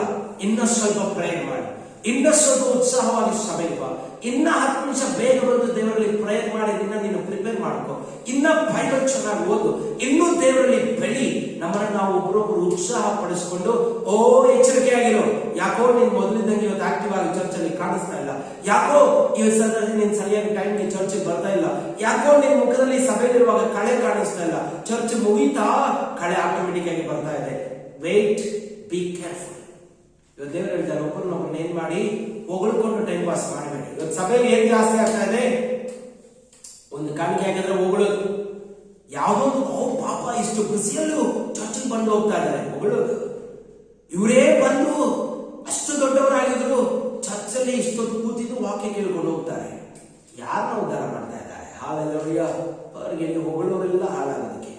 ಇನ್ನಷ್ಟು ಸ್ವಲ್ಪ ಪ್ರೇಯರ್ ಮಾಡಿ, ಇನ್ನಷ್ಟು ಸ್ವಲ್ಪ ಉತ್ಸಾಹವಾಗಿ ಸಭೆಗೆ ಬಾ, ಇನ್ನ 10 ನಿಮಿಷ ಬೇಗ ಬಂದು ದೇವರಲ್ಲಿ ಪ್ರೇಯರ್ ಮಾಡಿ ನೀನು ಪ್ರಿಪೇರ್ ಮಾಡ್ಕೊ, ಇನ್ನ ಬೈಬಲ್ ಚೆನ್ನಾಗಿ ಓದು, ಇನ್ನೂ ದೇವರಲ್ಲಿ ಬೆಳಿ. ನಮ್ಮನ್ನ ನಾವು ಒಬ್ಬರೊಬ್ರು ಉತ್ಸಾಹ ಪಡಿಸ್ಕೊಂಡು ಎಚ್ಚರಿಕೆ ಆಗಿರೋ, ಯಾಕೋ ನೀನ್ ಮೊದಲಿದ್ದಂಗೆ ಇವತ್ತು ಆಕ್ಟಿವ್ ಆಗಿ ಚರ್ಚಲ್ಲಿ ಕಾಣಿಸ್ತಾ ಇಲ್ಲ, ಯಾಕೋ ಇವತ್ತು ಸದ್ಯದಲ್ಲಿ ನೀನ್ ಸರಿಯಾಗಿ ಟೈಮ್ಗೆ ಚರ್ಚಿಗೆ ಬರ್ತಾ ಇಲ್ಲ, ಯಾಕೋ ನಿನ್ ಮುಖದಲ್ಲಿ ಸಭೆಯಲ್ಲಿರುವಾಗ ಕಳೆ ಕಾಣಿಸ್ತಾ ಇಲ್ಲ, ಚರ್ಚ್ ಮುಗಿತಾ ಕಳೆ ಆಟೋಮೆಟಿಕ್ ಆಗಿ ಬರ್ತಾ ಇದೆ. Wait, be careful. ಇವತ್ತು ದೇವರು ಹೇಳ್ತಾರೆ, ಒಬ್ಬರನ್ನೊಬ್ಬರನ್ನ ಏನ್ ಮಾಡಿ ಹೊಗಳ್ಕೊಂಡು ಟೈಮ್ ಪಾಸ್ ಮಾಡಬೇಡಿ. ಇವತ್ತು ಸಭೆಯಲ್ಲಿ ಏನ್ ಜಾಸ್ತಿ ಆಗ್ತಾ ಇದೆ, ಒಂದು ಕಾಣಿಕೆ ಆಗಿದ್ರೆ ಹೊಗಳೋದು, ಯಾವುದೊಂದು ಪಾಪ ಇಷ್ಟು ಬಿಸಿಯಲ್ಲೂ ಚರ್ಚಿಗೆ ಬಂದು ಹೋಗ್ತಾ ಇದ್ದಾರೆ, ಹೊಗಳೋದು. ಇವರೇ ಬಂದು ಅಷ್ಟು ದೊಡ್ಡವರಾಗಿದ್ರು ಚರ್ಚಲ್ಲಿ ಇಷ್ಟೊತ್ತು ಕೂತಿದ್ದು ವಾಕ್ಯ ಕೇಳ್ಕೊಂಡು ಹೋಗ್ತಾರೆ. ಯಾರನ್ನ ಉದ್ಧಾರ ಮಾಡ್ತಾ ಇದ್ದಾರೆ? ಹಾಲೆಲ್ಲೂಯ. ಅವರಿಗೆ ಹೊಗಳೋರೆಲ್ಲ ಹಾಳಾಗೋದಕ್ಕೆ.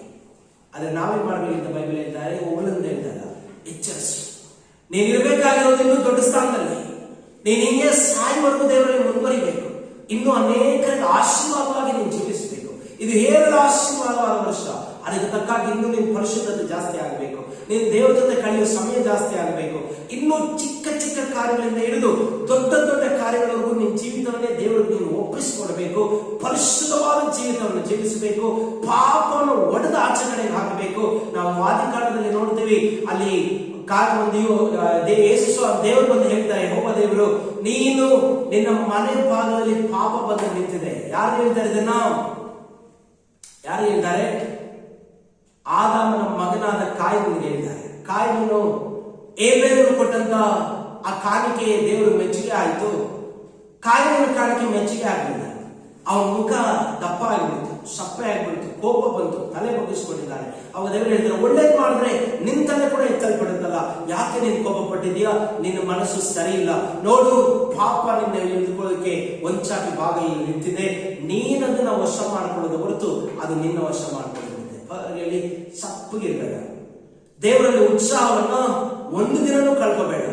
ಆದ್ರೆ ನಾವೇನ್ ಮಾಡ್ಬೇಕಂತ ಬೈಬಲ್ ಹೇಳ್ತಾರೆ, ಹೊಗಳಂತ ಹೇಳ್ತಾರ, ಎಚ್ಚರಿಸಿ. ನೀನ್ ಇರಬೇಕಾಗಿರೋದು ಇನ್ನೂ ದೊಡ್ಡ ಸ್ಥಾನದಲ್ಲಿ, ನೀನ್ ಹಿಂಗೆ ಸಾಯುವರೆಗೂ ದೇವರಲ್ಲಿ ಮುಂದುವರಿಬೇಕು, ಇನ್ನು ಅನೇಕರಿಗೆ ಆಶೀರ್ವಾದವಾಗಿ ನೀನು ಜೀವಿಸಬೇಕು. ಇದು ಹೇರಳ ಆಶೀರ್ವಾದವಾದ ವರ್ಷ. ಅದಕ್ಕೆ ತಕ್ಕಾಗಿ ಇನ್ನೂ ನಿನ್ ಪರಿಶುದ್ಧತೆ ಜಾಸ್ತಿ ಆಗಬೇಕು, ನೀನ್ ದೇವರ ಜೊತೆ ಕಳೆಯುವ ಸಮಯ ಜಾಸ್ತಿ ಆಗಬೇಕು. ಇನ್ನು ಚಿಕ್ಕ ಚಿಕ್ಕ ಕಾರ್ಯಗಳಿಂದ ಹಿಡಿದು ದೊಡ್ಡ ದೊಡ್ಡ ಕಾರ್ಯಗಳವರೆಗೂ ನಿನ್ ಜೀವಿತವನ್ನೇ ದೇವರಿಗೆ ನೀನು ಒಪ್ಪಿಸಿಕೊಡಬೇಕು. ಪರಿಶುದ್ಧವಾದ ಜೀವಿತವನ್ನು ಜೀವಿಸಬೇಕು. ಪಾಪವನ್ನು ಒಡೆದ ಆಚೆ ಕಡೆಗೆ ಹಾಕಬೇಕು. ನಾವು ಆದಿಕಾಂಡದಲ್ಲಿ ನೋಡ್ತೀವಿ, ಅಲ್ಲಿ ದೇವರು ಬಂದು ಹೇಳ್ತಾರೆ, ಹೋಗ ದೇವರು, ನೀನು ನಿನ್ನ ಮನೆ ಭಾಗದಲ್ಲಿ ಪಾಪ ಬಂದು ನಿಂತಿದೆ. ಯಾರು ಹೇಳ್ತಾರೆ ಇದನ್ನ? ಯಾರು ಹೇಳ್ತಾರೆ? ಆದಾಮನ ಮಗನಾದ ಕಾಯಿನಿಗೆ ಹೇಳ್ತಾರೆ. ಕಾಯಿನನು ಏಬೇಲನು ಕೊಟ್ಟಂತ ಆ ಕಾಣಿಕೆ ದೇವರು ಮೆಚ್ಚುಗೆ ಆಯ್ತು. ಕಾಯಿನ ಕಾಣಿಕೆ ಮೆಚ್ಚುಗೆ ಆಗಲಿಲ್ಲ. ಅವನ ಮುಖ ದಪ್ಪ ಆಗಿಬಿಡ್ತು, ಸಪ್ಪೆ ಆಗಿಬಿಡ್ತು, ಕೋಪ ಬಂತು, ತಲೆ ಬಗ್ಗಿಸ್ಕೊಂಡಿದ್ದಾನೆ. ಅವಾಗ ದೇವರು ಹೇಳ್ತಾರೆ, ಒಳ್ಳೇದು ಮಾಡಿದ್ರೆ ನಿನ್ ತಲೆ ಕೂಡ ಎತ್ತಲ್ಪಡುತ್ತಲ್ಲ, ಯಾಕೆ ನೀನ್ ಕೋಪ ಪಟ್ಟಿದ್ಯಾ? ನಿನ್ನ ಮನಸ್ಸು ಸರಿ ಇಲ್ಲ. ನೋಡು, ಪಾಪ ನಿನ್ನ ಹಿಡಿದುಕೊಳ್ಳೋದಕ್ಕೆ ಒಂಚಾಕಿ ಭಾಗದಲ್ಲಿ ನಿಂತಿದೆ. ನೀನದನ್ನ ವಶ ಮಾಡ್ಕೊಳ್ಳೋದು ಹೊರತು ಅದು ನಿನ್ನ ವಶ ಮಾಡ್ಕೊಳ್ಳುತ್ತೆ. ಹೇಳಿ ಸಪ್ಪಗಿರ್ಬೇಡ. ದೇವರಲ್ಲಿ ಉತ್ಸಾಹವನ್ನ ಒಂದು ದಿನನೂ ಕಳ್ಕೋಬೇಡ.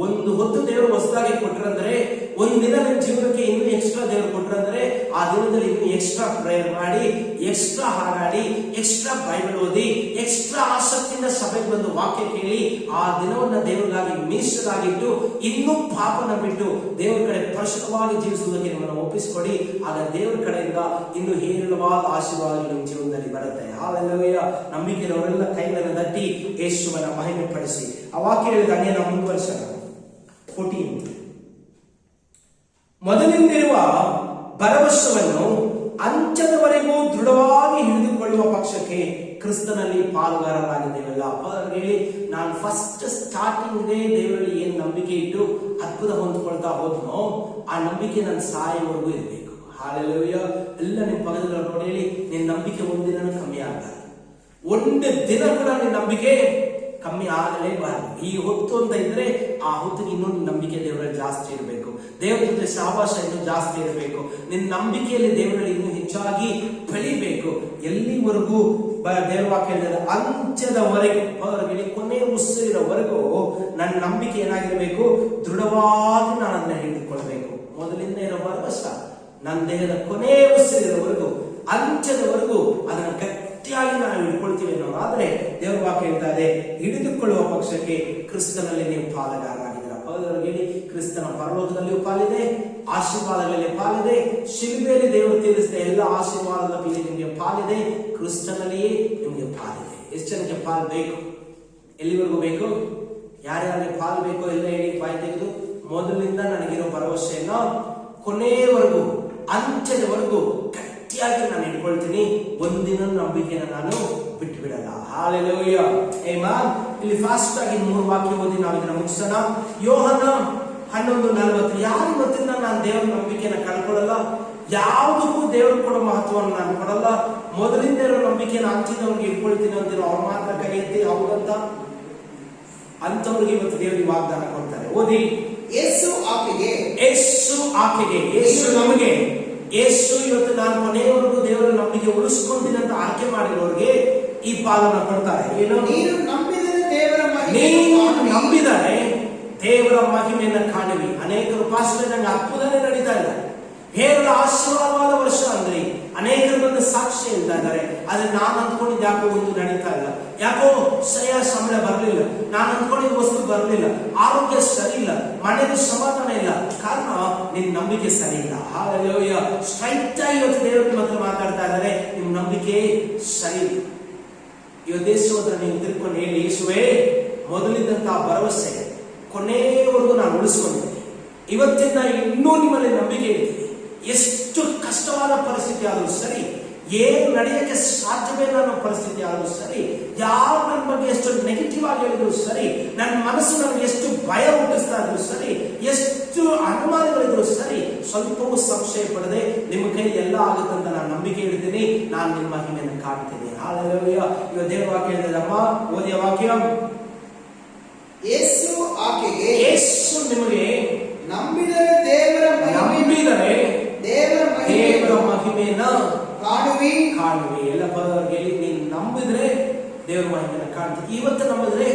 ಒಂದು ಹೊತ್ತು ದೇವರು ಹೊಸದಾಗಿ ಕೊಟ್ರಂದ್ರೆ, ಒಂದು ದಿನ ನಿಮ್ಮ ಜೀವನಕ್ಕೆ ಇನ್ನೂ ಎಕ್ಸ್ಟ್ರಾ ದೇವರು ಕೊಟ್ರಂದ್ರೆ, ಆ ದಿನದಲ್ಲಿ ಇನ್ನೂ ಎಕ್ಸ್ಟ್ರಾ ಪ್ರೇಯರ್ ಮಾಡಿ, ಎಕ್ಸ್ಟ್ರಾ ಹಾಡಾಡಿ, ಎಕ್ಸ್ಟ್ರಾ ಬೈಬಲ್ ಓದಿ, ಎಕ್ಸ್ಟ್ರಾ ಆಸಕ್ತಿಯಿಂದ ಸಭೆಗೆ ಬಂದು ವಾಕ್ಯ ಕೇಳಿ, ಆ ದಿನವನ್ನ ದೇವರಿಗಾಗಿ ಮೀಸಲಾಗಿಟ್ಟು ಇನ್ನೂ ಪಾಪನ ಬಿಟ್ಟು ದೇವರ ಕಡೆ ಪರಿಶುದ್ಧವಾಗಿ ಜೀವಿಸುವುದಕ್ಕೆ ನಿಮ್ಮನ್ನು ಒಪ್ಪಿಸಿಕೊಡಿ. ಆಗ ದೇವರ ಕಡೆಯಿಂದ ಇನ್ನು ಹೇರಳವಾದ ಆಶೀರ್ವಾದಗಳು ನಿಮ್ಮ ಜೀವನದಲ್ಲಿ ಬರುತ್ತೆ. ಹಾಲೆಲ್ಲೂಯ. ನಂಬಿಕೆಯವರೆಲ್ಲ ಕೈಗಳನ್ನು ತಟ್ಟಿ ಯೇಸುವನ್ನ ಮಹಿಮೆ ಪಡಿಸಿ ಆ ವಾಕ್ಯ ಹೇಳಿದಂಗೆ ನಾವು ಮುಂದುವರಿಸೋಣ. 14 ಮೊದಲಿಂದಿರುವ ಭರವಸೆಯನ್ನು ಅಂತ್ಯದವರೆಗೂ ದೃಢವಾಗಿ ಹಿಡಿದುಕೊಳ್ಳುವ ಪಕ್ಷಕ್ಕೆ ಕ್ರಿಸ್ತನಲ್ಲಿ ಪಾಲುಗಾರರಾಗಿದ್ದೇವಲ್ಲ. ಹೇಳಿ, ನಾನು ಫಸ್ಟ್ ಸ್ಟಾರ್ಟಿಂಗ್ ದೇವರಲ್ಲಿ ಏನ್ ನಂಬಿಕೆ ಇಟ್ಟು ಅದ್ಭುತ ಹೊಂದ್ಕೊಳ್ತಾ ಹೋದ್ನೋ, ಆ ನಂಬಿಕೆ ನನ್ನ ಸಾಯುವವರೆಗೂ ಇರಬೇಕು. ಹಾಲೆಲ್ಲೂಯ. ಎಲ್ಲ ನಿಮ್ಮ ಪಕ್ಕದಲ್ಲಿ ನೋಡಿ ಹೇಳಿ, ನಿನ್ನ ನಂಬಿಕೆ ಒಂದಿನ ಕಮ್ಮಿ ಆಗ್ತಾರೆ. ಒಂದು ದಿನ ಕೂಡ ನಿನ್ನ ನಂಬಿಕೆ ಕಮ್ಮಿ ಆಗಲೇಬಾರದು. ಈ ಹೊತ್ತು ಅಂತ ಇದ್ರೆ ಆ ಹೊತ್ತಿಗೆ ಇನ್ನೂ ನಂಬಿಕೆ ದೇವರಲ್ಲಿ ಜಾಸ್ತಿ ಇರಬೇಕು. ದೇವರ ಜೊತೆ ಸಹವಾಸ ಇನ್ನೂ ಜಾಸ್ತಿ ಇರಬೇಕು. ನಿನ್ನ ನಂಬಿಕೆಯಲ್ಲಿ ದೇವರಲ್ಲಿ ಇನ್ನೂ ಹೆಚ್ಚಾಗಿ ಬೆಳಿಬೇಕು. ಎಲ್ಲಿವರೆಗೂ ದೇವರ ವಾಕ್ಯ ಹೇಳಿದ್ರೆ ಅಂತ್ಯದವರೆಗೂ, ಕೊನೆ ಉಸಿರಿನವರೆಗೂ ನನ್ನ ನಂಬಿಕೆ ಏನಾಗಿರಬೇಕು? ದೃಢವಾಗಿ ನಾನು ಅದನ್ನ ಹಿಡಿದುಕೊಳ್ಬೇಕು. ಮೊದಲಿಂದ ಇರೋ ಭರವಸೆ ನನ್ನ ದೇಹದ ಕೊನೆ ಉಸಿರಿನವರೆಗೂ, ಅಂತ್ಯದವರೆಗೂ ಅದನ್ನು ಗಟ್ಟಿಯಾಗಿ ನಾವು ಹಿಡ್ಕೊಳ್ತೀವಿ ಅನ್ನೋದಾದ್ರೆ ದೇವರ ವಾಕ್ಯ ಹೇಳ್ತಾ ಇದೆ, ಹಿಡಿದುಕೊಳ್ಳುವ ಪಕ್ಷಕ್ಕೆ ಕ್ರಿಸ್ತನಲ್ಲಿ ನೀವು ಪಾಲುಗಾರರಾಗಿದ್ದೀರಾ. ಹೇಳಿ, ಕ್ರಿಸ್ತನ ಪರಲೋಕದಲ್ಲಿಯೂ ಪಾಲಿದೆ, ಆಶೀರ್ವಾದಗಳಲ್ಲಿ ಪಾಲಿದೆ, ಶಿಲುಬೆಯಲ್ಲಿ ದೇವರು ತೀರಿಸಿದ ಎಲ್ಲ ಆಶೀರ್ವಾದದ ಮೇಲೆ ನಿಮಗೆ ಪಾಲಿದೆ, ಕ್ರಿಸ್ತನಲ್ಲಿಯೇ ನಿಮಗೆ ಪಾಲಿದೆ. ಎಷ್ಟು ಜನಕ್ಕೆ ಪಾಲು ಬೇಕು? ಎಲ್ಲಿವರೆಗೂ ಬೇಕು? ಯಾರ್ಯಾರಿಗೆ ಪಾಲು ಬೇಕೋ ಎಲ್ಲ ಹೇಳಿ ಬಾಯಿ ತೆಗೆದು. ಮೊದಲಿನಿಂದ ನನಗಿರೋ ಭರವಸೆಯನ್ನ ಕೊನೆಯವರೆಗೂ, ಅಂತ್ಯದವರೆಗೂ ಗಟ್ಟಿಯಾಗಿ ನಾನು ಇಟ್ಕೊಳ್ತೀನಿ. ಒಂದಿನ ನಂಬಿಕೆಯನ್ನು ನಾನು ಬಿಟ್ಟು ಬಿಡಲ್ಲ. ಹಾಲೆಲೂಯ. ಆಮೆನ್. ಇಲ್ಲಿ ಫಾಸ್ಟ್ ಆಗಿ 3 ವಾಕ್ಯ ಓದಿ ನಾವು ಇದನ್ನ ಮುಗಿಸೋಣ. ಯೋಹನ 11:40. ಯಾರು ಇವತ್ತಿಂದ ನಾನು ದೇವರ ನಂಬಿಕೆಯನ್ನು ಕಳ್ಕೊಳ್ಳಲ್ಲ, ಯಾವುದಕ್ಕೂ ದೇವರು ಕೊಡೋ ಮಹತ್ವವನ್ನು ನಾನು ಕೊಡಲ್ಲ, ಮೊದಲಿಂದ ಇರೋ ನಂಬಿಕೆಯನ್ನು ಅಂತಿದವ್ರಿಗೆ ಇಟ್ಕೊಳ್ತೀನಿ ಅಂತಿರೋ ಅವ್ರು ಮಾತ್ರ ಕೈ ಎತ್ತಿ ಹೌದಂತ ಅಂತವ್ರಿಗೆ ಇವತ್ತು ದೇವರಿಗೆ ವಾಗ್ದಾನ ಕೊಡ್ತಾರೆ. ಓದಿ. ಯೇಸು ಆಕೆಗೆ, ಯೇಸು ನಮಗೆ, ಯೇಸು ಇವತ್ತು ನಾನು ಕೊನೆಯವರೆಗೂ ದೇವರ ನಂಬಿಕೆ ಉಳಿಸ್ಕೊಂತೀನಿ ಅಂತ ಆಯ್ಕೆ ಮಾಡಿರೋರಿಗೆ ಈ ಪಾಲನ ಕೊಡ್ತಾರೆ. ಏನು? ನೀನು ನಂಬಿದರೆ ದೇವರ ಮಹಿಮೆಯನ್ನು ಕಾಣುವಿ. ಅನೇಕರು ಪಾಸ್ಟರ್ ನಂಗೆ ಅದ್ಭುತನೇ ನಡೀತಾ ಇಲ್ಲ, ಹೇರಳ ಆಶೀರ್ವಾದವಾದ ವರ್ಷ ಅಂದ್ರೆ ಅನೇಕರು ಬಂದು ಸಾಕ್ಷಿ ಹೇಳ್ತಾ ಇದ್ದಾರೆ. ಆದ್ರೆ ನಾನು ಅಂದ್ಕೊಂಡಿದ್ದು ಯಾಕೋ ಒಂದು ನಡೀತಾ ಇಲ್ಲ, ಯಾಕೋ ಸರಿಯಾದ ಸಂಬಳ ಬರಲಿಲ್ಲ, ನಾನು ಅಂದ್ಕೊಂಡಿದ್ದ ವಸ್ತು ಬರಲಿಲ್ಲ, ಆರೋಗ್ಯ ಸರಿ ಇಲ್ಲ, ಮನೆಯಲ್ಲಿ ಸಮಾಧಾನ ಇಲ್ಲ. ಕಾರಣ ನಿನ್ ನಂಬಿಕೆ ಸರಿ ಇಲ್ಲ. ಹಾಲೆಲೂಯಾ. ಸ್ಟ್ರೈಟ್ ಆಗಿ ಇವತ್ತು ದೇವರು ನಿಮ್ಮ ಹತ್ರ ಮಾತಾಡ್ತಾ ಇದ್ದಾರೆ, ನಿಮ್ ನಂಬಿಕೆ ಸರಿ ಇಲ್ಲ. ಇವತ್ತು ದೇಶದ ನೀವು ತಿಳ್ಕೊಂಡು ಹೇಳಿ, ಯೇಸುವೇ ಮೊದಲಿದ್ದಂತಹ ಭರವಸೆ ಕೊನೆಯವರೆಗೂ ನಾನು ಉಳಿಸ್ಕೊಂಡಿದ್ದೀನಿ. ಇವತ್ತಿಂದ ಇನ್ನೂ ನಿಮ್ಮಲ್ಲಿ ನಂಬಿಕೆ ಇದ್ದೀನಿ. ಎಷ್ಟು ಕಷ್ಟವಾದ ಪರಿಸ್ಥಿತಿ ಆದರೂ ಸರಿ, ಏನು ನಡೆಯಕ್ಕೆ ಸಾಧ್ಯವೇ ಅನ್ನೋ ಪರಿಸ್ಥಿತಿ ಆದರೂ ಸರಿ, ಯಾರು ನನ್ನ ಬಗ್ಗೆ ಎಷ್ಟು ನೆಗೆಟಿವ್ ಆಗಿ ಹೇಳಿದ್ರು ಸರಿ, ನನ್ನ ಮನಸ್ಸು ನನಗೆ ಎಷ್ಟು ಭಯ ಹುಟ್ಟಿಸ್ತಾ ಇದ್ರು ಸರಿ, ಎಷ್ಟು ಅನುಮಾನಗಳಿದ್ರು ಸರಿ, ಸ್ವಲ್ಪವೂ ಸಂಶಯ ಪಡದೆ ನಿಮ್ಮ ಕೈ ಎಲ್ಲ ಆಗುತ್ತಂತ ನಾನು ನಂಬಿಕೆ ಇಡ್ತೀನಿ. ನಾನು ನಿಮ್ಮ ಮಹಿಮೆಯನ್ನು ಕಾಣ್ತೀನಿ. ಹಾಲೆಲೂಯಾ. ಇವತ್ತು ದೇವರ ವಾಕ್ಯ ಹೇಳಿದಮ್ಮ, ಓದಿಯ ವಾಕ್ಯ, ಯೇಸು ಆಕೆಗೆ, ಯೇಸು ನಿಮಗೆ ನಂಬಿದರೆ ದೇವರ ಮಹಿಮೆಯನ್ನ ಕಾಣುವಿ. ಎಲ್ಲ ಪದವರಿಗೆ ನೀನು ನಂಬಿದ್ರೆ ದೇವರ ಮಹಿಮೆಯನ್ನು ಕಾಣ್ತೀಯ. ಇವತ್ತು ನಂಬಿದ್ರೆ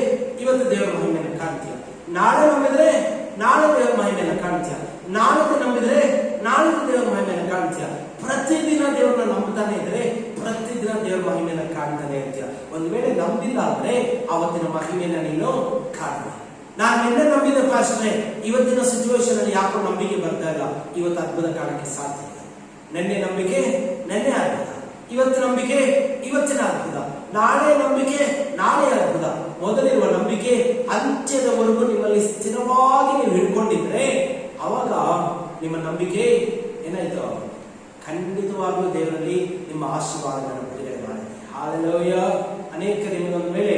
ಇವತ್ತು ದೇವರ ಮಹಿಮೆಯನ್ನು ಕಾಣ್ತೀಯ. ನಾಳೆ ನಂಬಿದ್ರೆ ನಾಳೆ ದೇವರ ಮಹಿಮೆಯನ್ನು ಕಾಣ್ತೀಯ. ನಾಳೆ ನಂಬಿದ್ರೆ ನಾಳೆ ದೇವರ ಮಹಿಮೆಯನ್ನು ಕಾಣ್ತೀಯ. ಪ್ರತಿದಿನ ದೇವರನ್ನ ನಂಬುತ್ತಾನೆ ಇದ್ರೆ ಪ್ರತಿದಿನ ದೇವರ ಮಹಿಮೆಯನ್ನು ಕಾಣ್ತಾನೆ ಇರ್ತೀಯ. ಒಂದ್ ವೇಳೆ ನಂಬಿಲ್ಲ ಅಂದ್ರೆ ಅವತ್ತಿನ ಮಹಿಮೆಯನ್ನ ನೀನು ಕಾಣ. ನಾನು ನಿನ್ನೆ ನಂಬಿದ ಪಾಸ್ಟ್ರೆ, ಇವತ್ತಿನ ಸಿಚುವೇಶನ್ ಅಲ್ಲಿ ಯಾಕೋ ನಂಬಿಕೆ ಬರ್ತಾ ಇಲ್ಲ, ಇವತ್ತು ಅದ್ಭುತ ಕಾಣಕ್ಕೆ ಸಾಧ್ಯ ಇಲ್ಲ. ನಿನ್ನೆ ನಂಬಿಕೆ ನಿನ್ನೆ ಅದ್ಭುತ, ಇವತ್ತು ನಂಬಿಕೆ ಇವತ್ತಿನ ಅದ್ಭುತ, ನಾಳೆ ನಂಬಿಕೆ ನಾಳೆ ಅದ್ಭುತ. ಮೊದಲಿರುವ ನಂಬಿಕೆ ಅಂತ್ಯದವರೆಗೂ ನಿಮ್ಮಲ್ಲಿ ಸ್ಥಿರವಾಗಿ ನೀವು ಹಿಡ್ಕೊಂಡಿದ್ರೆ ಅವಾಗ ನಿಮ್ಮ ನಂಬಿಕೆ ಏನಾಯ್ತು, ಖಂಡಿತವಾಗ್ಲೂ ದೇವರಲ್ಲಿ ನಿಮ್ಮ ಆಶೀರ್ವಾದಗಳನ್ನು ಬಿಡುಗಡೆ ಮಾಡಿದೆ. ಹಾಲೆಲೂಯಾ. ಅನೇಕ ನಿಮಗೊಂದು ವೇಳೆ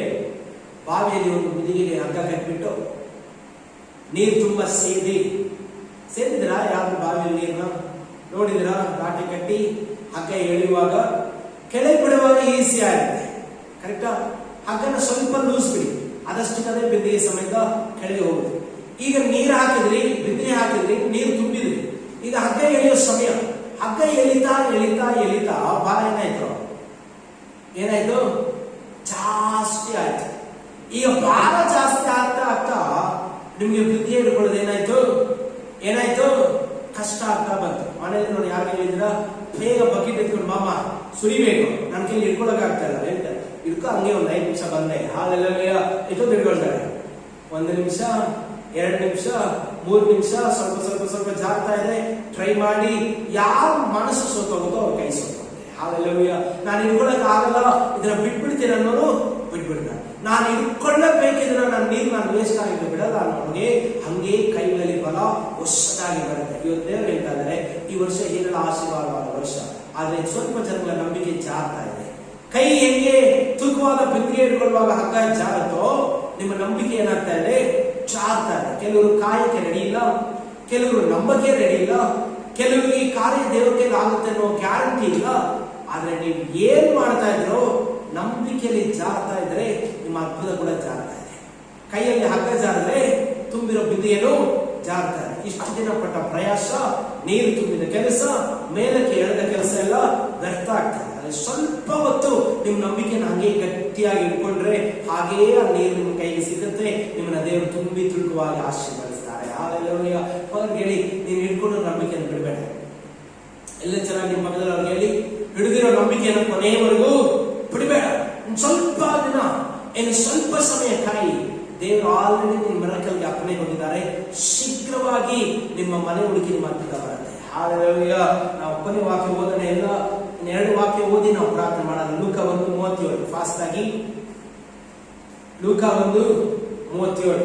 ಬಾವಿಯಲ್ಲಿ ಒಂದು ಮುದಿಗೆಗೆ ಹಗ್ಗ ಕಟ್ಟಿಬಿಟ್ಟು ನೀರು ತುಂಬಾ ಸೇದಿದ್ದೀರಾ? ಯಾರು ಬಾವಿಯಲ್ಲಿ ನೀರನ್ನ ನೋಡಿದಿರಾ? ರಾಟೆ ಕಟ್ಟಿ ಹಗ್ಗ ಎಳೆಯುವಾಗ ಕೆಳಗೆ ಬಿಡುವಾಗ ಈಸಿ ಆಗುತ್ತೆ, ಕರೆಕ್ಟಾ? ಹಗ್ಗನ ಸ್ವಲ್ಪ ಲೂಸ್ ಬಿಡಿ, ಆದಷ್ಟು ಕಡೆ ಬಿದ್ದಿಗೆ ಸಮೇತ ಕೆಳಗೆ ಹೋಗುತ್ತೆ. ಈಗ ನೀರು ಹಾಕಿದ್ರಿ, ಬಿದ್ದಿಗೆ ಹಾಕಿದ್ರಿ, ನೀರು ತುಂಬಿದ್ರಿ, ಈಗ ಹಗ್ಗ ಎಳೆಯೋ ಸಮಯ. ಹಗ್ಗ ಎಳಿತಾ ಎಳಿತಾ ಎಳಿತಾ ಭಾರ ಏನಾಯ್ತು? ಜಾಸ್ತಿ ಆಯ್ತು. ಈಗ ಭಾರ ಜಾಸ್ತಿ ಆಗ್ತಾ ಆಗ್ತಾ ನಿಮ್ಗೆ ಬುದ್ಧಿ ಹಿಡ್ಕೊಳ್ಳೋದು ಏನಾಯ್ತು? ಕಷ್ಟ ಆಗ್ತಾ ಬಂತು. ಮನೇಲಿ ನೋಡಿ ಯಾರು ಹೇಳಿದ್ರ, ಬೇಗ ಬಕೆಟ್ ಎತ್ಕೊಂಡು ಮಾಮ ಸುರಿಬೇಕು, ನನ್ನ ಕೈಲಿ ಹಿಡ್ಕೊಳಕ್ ಆಗ್ತಾ ಇಲ್ಲ ಹೇಳ್ತಾರೆ. ಹಿಡ್ಕೊ, ಹಂಗೆ ಒಂದು 5 ನಿಮಿಷ ಬಂದೆ. ಹಾಲೆಲ್ಲ ಎಷ್ಟೊಂದು ಹಿಡ್ಕೊಳ್ತಾರೆ. 1 ನಿಮಿಷ, 2 ನಿಮಿಷ, 3 ನಿಮಿಷ, ಸ್ವಲ್ಪ ಜಾಗ್ತಾ ಇದೆ. ಟ್ರೈ ಮಾಡಿ ಯಾರು ಮನಸ್ಸು ಸೋತೋಗುತ್ತೋ ಅವ್ರ ಕೈ ಸೋತೋಗುತ್ತೆ. ಹಾಲೆಲ್ಲೂಯಾ. ನಾನು ಹಿಡ್ಕೊಳಕ್ ಆಗಲ್ಲ, ಇದನ್ನ ಬಿಟ್ಬಿಡ್ತೀನಿ ಅನ್ನೋರು ಬಿಟ್ಬಿಡ್ತಾರೆ. ನಾನು ಹಿಡ್ಕೊಳ್ಳಬೇಕಿದ್ರೆ ನನ್ನ ನೀರು ನಾನು ವೇಸ್ಟ್ ಆಗಿ ಬಿಡಲ್ಲ ಅನ್ನೋರಿಗೆ ಹಂಗೆ ಕೈಗಳಲ್ಲಿ ಬಲ ಹೊಸದಾಗಿ ಬರುತ್ತೆ. ಇವತ್ತು ದೇವರು ಹೇಳ್ತಾ ಇದ್ದಾರೆ, ಈ ವರ್ಷ ಏನೆಲ್ಲ ಆಶೀರ್ವಾದವಾದ ವರ್ಷ, ಆದ್ರೆ ಸ್ವಲ್ಪ ಜನಗಳ ನಂಬಿಕೆ ಜಾರ್ತಾ ಇದೆ. ಕೈ ಹೆಂಗೆ ತೂಕವಾದ ಬಿಂದಿಗೆ ಹಿಡ್ಕೊಳ್ಳುವಾಗ ಹಗ್ಗ ಜಾರತ್ತೋ, ನಿಮ್ಮ ನಂಬಿಕೆ ಏನಾಗ್ತಾ ಇದೆ? ಜಾರ್ತಾ ಇದೆ. ಕೆಲವರು ಕಾಯಕ್ಕೆ ರೆಡಿ ಇಲ್ಲ, ಕೆಲವರು ನಂಬಕ್ಕೆ ರೆಡಿ ಇಲ್ಲ, ಕೆಲವರಿಗೆ ಈ ಕಾರ್ಯ ದೇವರ ಕೈಲಿ ಆಗುತ್ತೆ ಅನ್ನೋ ಗ್ಯಾರಂಟಿ ಇಲ್ಲ. ಆದ್ರೆ ನೀವು ಏನ್ ಮಾಡ್ತಾ ಇದ್ರೋ ನಂಬಿಕೆಯಲ್ಲಿ ಜಾರ್ತಾ ಇದ್ರೆ ನಿಮ್ಮ ಅದ್ಭುತ ಕೂಡ ಜಾರ್ತಾ ಇದೆ. ಕೈಯಲ್ಲಿ ಹಗ್ಗ ಜಾರಿದ್ರೆ ತುಂಬಿರೋ ಬಿಂದಿಗೆನು ಜಾರ್ತಾ ಇದೆ. ಇಷ್ಟು ದಿನ ಪಟ್ಟ ಪ್ರಯಾಸ, ನೀರು ತುಂಬಿದ ಕೆಲಸ, ಮೇಲಕ್ಕೆ ಎಳೆದ ಕೆಲಸ ಎಲ್ಲ ವ್ಯರ್ಥ ಆಗ್ತದೆ. ಅದೇ ಸ್ವಲ್ಪ ಹೊತ್ತು ನಿಮ್ಮ ನಂಬಿಕೆನ ಹಂಗೆ ಗಟ್ಟಿಯಾಗಿ ಇಟ್ಕೊಂಡ್ರೆ ಹಾಗೇ ಆ ನೀರು ನಿಮ್ಮ ಕೈಗೆ ಸಿಗುತ್ತೆ. ನಿಮ್ಮನ್ನ ದೇವರು ತುಂಬಿ ತುಳುಕುವಾಗಿ ಆಶೀರ್ವದಿಸ್ತಾರೆ. ಹಾಲೆಲ್ಲೂಯಾ. ಅವ್ರಿಗೆ ಹೇಳಿ, ನೀವು ಹಿಡ್ಕೊಂಡು ನಂಬಿಕೆಯನ್ನು ಬಿಡಬೇಡ. ಎಲ್ಲ ಚೆನ್ನಾಗಿ ನಿಮ್ಮ ಮಕ್ಕಳು ಅವ್ರಿಗೆ ಹೇಳಿ, ಹಿಡಿದಿರೋ ನಂಬಿಕೆಯನ್ನು ಕೊನೆಯವರೆಗೂ ಬಿಡಬೇಡ. ಸ್ವಲ್ಪ ದಿನ, ಸ್ವಲ್ಪ ಸಮಯ ಕಾಯಿ. ದೇವರು ಆಲ್ರೆಡಿ ನಿಮ್ಮ ಮಿರಾಕಲ್ಗೆ ಅಪ್ಪಣೆ ಕೊಟ್ಟಿದ್ದಾರೆ. ಶೀಘ್ರವಾಗಿ ನಿಮ್ಮ ಮನೆ ಹುಡುಕಿ ನಿಮ್ಮ ಹತ್ತಿರ ಬರುತ್ತೆ. ಹಾಲೆಲೂಯಾ. ನಾವು ಕೊನೆ ವಾಕ್ಯ ಓದನೆ ಎಲ್ಲ 2 ವಾಕ್ಯ ಓದಿ ನಾವು ಪ್ರಾರ್ಥನೆ ಮಾಡೋಣ. ಲೂಕ 1:37 ಫಾಸ್ಟ್ ಆಗಿ. ಲೂಕ 1:37.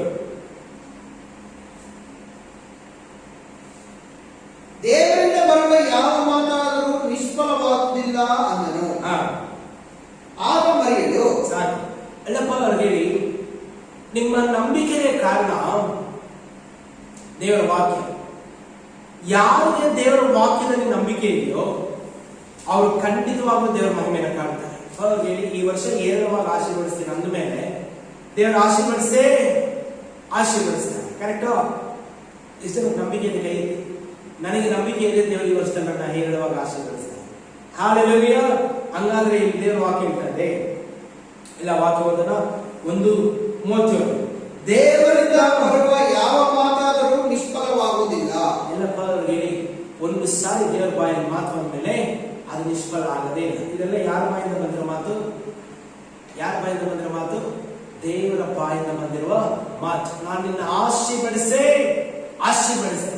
ದೇವರಿಂದ ಬರುವ ಯಾವ ಮಾತಾದರೂ ನಿಷ್ಫಲವಾಗುವುದಿಲ್ಲ ಅಂದನು. ಆಗ ಮರಿಯಳು, ಸಾಕು ಅಲ್ಲಪ್ಪ ಅವ್ರಿಗೆ ಹೇಳಿ, ನಿಮ್ಮ ನಂಬಿಕೆಗೆ ಕಾರಣ ದೇವರ ವಾಕ್ಯ. ಯಾರಿಗೆ ದೇವರ ವಾಕ್ಯದಲ್ಲಿ ನಂಬಿಕೆ ಇದೆಯೋ ಅವರು ಖಂಡಿತವಾಗ್ಲೂ ದೇವರ ಮಹಿಮೆಯನ್ನು ಕಾಣ್ತಾರೆ. ಅವ್ರಿಗೆ ಹೇಳಿ, ಈ ವರ್ಷ ಏರಳವಾಗಿ ಆಶೀರ್ವದಿಸ್ತೀನಿ ಅಂದ ಮೇಲೆ ದೇವರ ಆಶೀರ್ವದಿಸ್ತಾರೆ. ಕರೆಕ್ಟು? ಇಷ್ಟು ನಂಬಿಕೆ ಇದೆ ಕೈ. ನನಗೆ ನಂಬಿಕೆ ಇದೆ, ದೇವರು ಈ ವರ್ಷದಲ್ಲಿ ನನ್ನ ಹೇರಳವಾಗಿ ಆಶೀರ್ವದಿಸ್ತಾರೆ. ಹಾಲೆಲೂಯಾ. ಹಂಗಾದ್ರೆ ಇಲ್ಲಿ ದೇವರ ವಾಕ್ಯ ಹೇಳ್ತಾರೆ. ಇಲ್ಲ, ವಾಕ್ಯ ಓದೋಣ. 1:37. ದೇವರಿಂದ ಬರುವ ಯಾವ ಮಾತಾದರೂ ನಿಷ್ಫಲವಾಗುವುದಿಲ್ಲ. ಎಲ್ಲಪ್ಪ ಅವ್ರಿಗೆ ಹೇಳಿ, ಒಂದು ಸಾರಿ ದೇವರ ಬಾಯಲ್ಲಿ ಮಾತು ಅಂದ್ಮೇಲೆ ಅದು ನಿಷ್ಫಲ ಆಗದೇ ಇಲ್ಲ. ಇದೆಲ್ಲ ಯಾರ ಬಾಯಿಂದ ಬಂದಿರೋ ಮಾತು? ಯಾರ ಬಾಯಿಂದ ಬಂದಿರೋ ಮಾತು? ದೇವರ ಬಾಯಿಂದ ಬಂದಿರುವ ಮಾತು. ನಾನು ನಿನ್ನ ಆಶೀರ್ವದಿಸ್ತೇನೆ,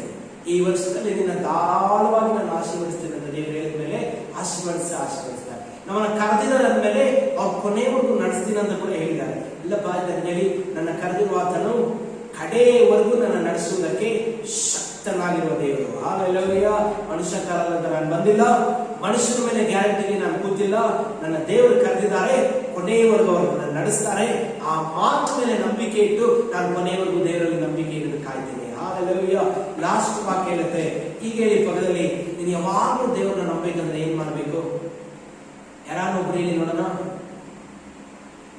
ಈ ವರ್ಷದಲ್ಲಿ ನಿನ್ನ ಧಾರಾಳವಾಗಿ ನಾನು ಆಶೀರ್ವದಿಸ್ತೇನೆ ಅಂತ ದೇವರು ಹೇಳಿದ ಮೇಲೆ ಆಶೀರ್ವದಿಸ್ತಾರೆ. ನಮ್ಮನ್ನ ಕರೆದಿದ್ದಾರೆ ಅಂದ್ಮೇಲೆ ಅವ್ರು ಕೊನೆವರೆಗೂ ನಡೆಸ್ತೀನಿ ಅಂತ ಕೂಡ ಹೇಳಿದ್ದಾರೆ. ಇಲ್ಲಪ್ಪ ಹೇಳಿ, ನನ್ನ ಕರೆದಿರುವ ಆತನು ಕಡೆಯವರೆಗೂ ನನ್ನ ನಡೆಸುವುದಕ್ಕೆ ಶಕ್ತನಾಗಿರುವ ದೇವರು. ಹಾಲೆಲೂಯ. ಮನುಷ್ಯ ಕಾಲದ ನಾನು ಬಂದಿಲ್ಲ, ಮನುಷ್ಯನ ಮೇಲೆ ಗ್ಯಾರಂಟಿಗೆ ನಾನು ಕೂತಿಲ್ಲ. ನನ್ನ ದೇವರು ಕರೆದಿದ್ದಾರೆ, ಕೊನೆಯವರೆಗೂ ಅವರು ನನ್ನ ನಡೆಸ್ತಾರೆ. ಆ ಮಾತು ಮೇಲೆ ನಂಬಿಕೆ ಇಟ್ಟು ನಾನು ಕೊನೆಯವರೆಗೂ ದೇವರಲ್ಲಿ ನಂಬಿಕೆ ಇಟ್ಟು ಕಾಯ್ತೀನಿ. ಹಾಲೆಲೂಯ. ಲಾಸ್ಟ್ ವಾಕ್ಯ ಹೇಳುತ್ತೆ, ಈಗ ಹೇಳಿ ಪಕ್ಕದಲ್ಲಿ, ನೀನು ಯಾವಾಗಲೂ ದೇವರನ್ನ ನಂಬಬೇಕಂದ್ರೆ ಏನ್ ಮಾಡ್ಬೇಕು? ಯಾರನ್ನೊಬ್ರು ಹೇಳಿ ನೋಡೋಣ.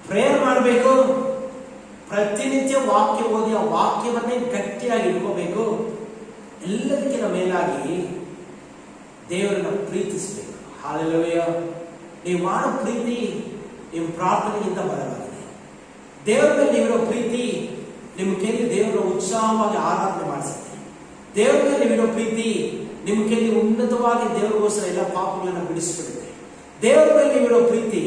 ಪ್ರೇಯರ್ ಮಾಡಬೇಕು. ಪ್ರತಿನಿತ್ಯ ವಾಕ್ಯ ಓದಿ ಆ ವಾಕ್ಯವನ್ನೇ ಗಟ್ಟಿಯಾಗಿ ಇಟ್ಕೋಬೇಕು. ಎಲ್ಲದಕ್ಕಿಂತ ಮೇಲಾಗಿ ದೇವರನ್ನ ಪ್ರೀತಿಸಬೇಕು. ಹಾಲೆಲೂಯ. ನೀವು ಮಾಡೋ ಪ್ರೀತಿ ನಿಮ್ಮ ಪ್ರಾರ್ಥನೆಗಿಂತ ಬಲವಾಗಿದೆ. ದೇವರ ಮೇಲೆ ನೀವಿರೋ ಪ್ರೀತಿ ನಿಮ್ಮ ಕೈಲಿ ದೇವರ ಉತ್ಸಾಹವಾಗಿ ಆರಾಧನೆ ಮಾಡಿಸುತ್ತೆ. ದೇವರ ಮೇಲೆ ನೀವಿರೋ ಪ್ರೀತಿ ನಿಮ್ಮ ಕೈಲಿ ಉನ್ನತವಾಗಿ ದೇವರಿಗೋಸ್ಕರ ಎಲ್ಲ ಪಾಪಗಳನ್ನು ಬಿಡಿಸಿಬಿಡುತ್ತೆ. ದೇವರ ಮೇಲೆ ನೀವಿರೋ ಪ್ರೀತಿ